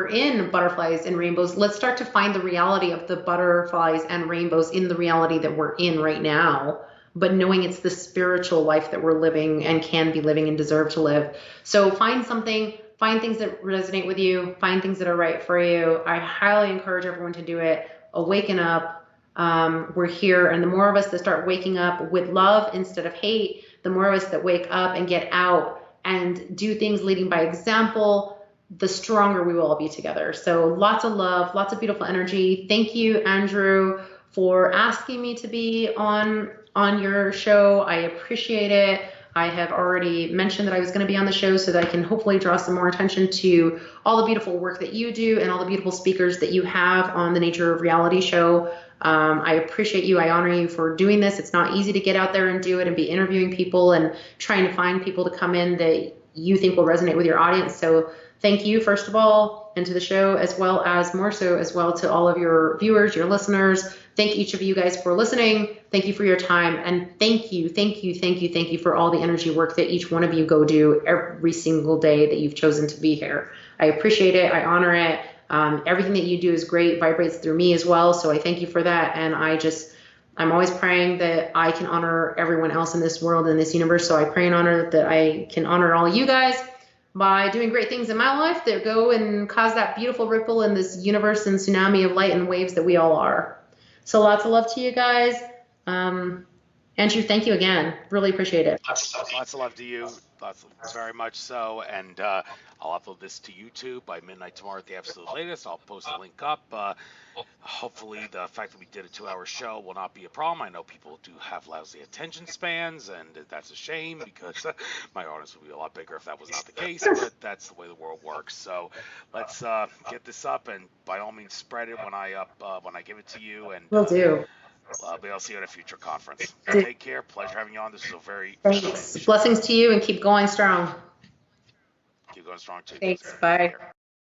in butterflies and rainbows. Let's start to find the reality of the butterflies and rainbows in the reality that we're in right now, but knowing it's the spiritual life that we're living and can be living and deserve to live. So find something, find things that resonate with you, find things that are right for you. I highly encourage everyone to do it. Awaken up. We're here. And the more of us that start waking up with love instead of hate, the more of us that wake up and get out and do things leading by example, the stronger we will all be together. So lots of love, lots of beautiful energy. Thank you, Andrew, for asking me to be on your show. I appreciate it. I have already mentioned that I was going to be on the show so that I can hopefully draw some more attention to all the beautiful work that you do and all the beautiful speakers that you have on the Nature of Reality show. I appreciate you. I honor you for doing this. It's not easy to get out there and do it and be interviewing people and trying to find people to come in that you think will resonate with your audience. So thank you, first of all, and to the show, as well as more so as well to all of your viewers, your listeners. Thank each of you guys for listening. Thank you for your time. And thank you for all the energy work that each one of you go do every single day that you've chosen to be here. I appreciate it. I honor it. Everything that you do is great, vibrates through me as well. So I thank you for that. And I'm always praying that I can honor everyone else in this world, in this universe. So I pray and honor that I can honor all you guys by doing great things in my life that go and cause that beautiful ripple in this universe and tsunami of light and waves that we all are. So lots of love to you guys. Andrew, thank you again. Really appreciate it. Lots of love to you. Very much so. And I'll upload this to YouTube by midnight tomorrow at the absolute latest. I'll post a link up. Hopefully, the fact that we did a 2-hour show will not be a problem. I know people do have lousy attention spans, and that's a shame because my audience would be a lot bigger if that was not the case. But that's the way the world works. So let's get this up, and by all means, spread it when I give it to you. And Will do. maybe I'll see you at a future conference. Take care. Pleasure having you on. This is a very Thanks. Blessings to you and keep going strong. keep going strong too. Thanks. Bye.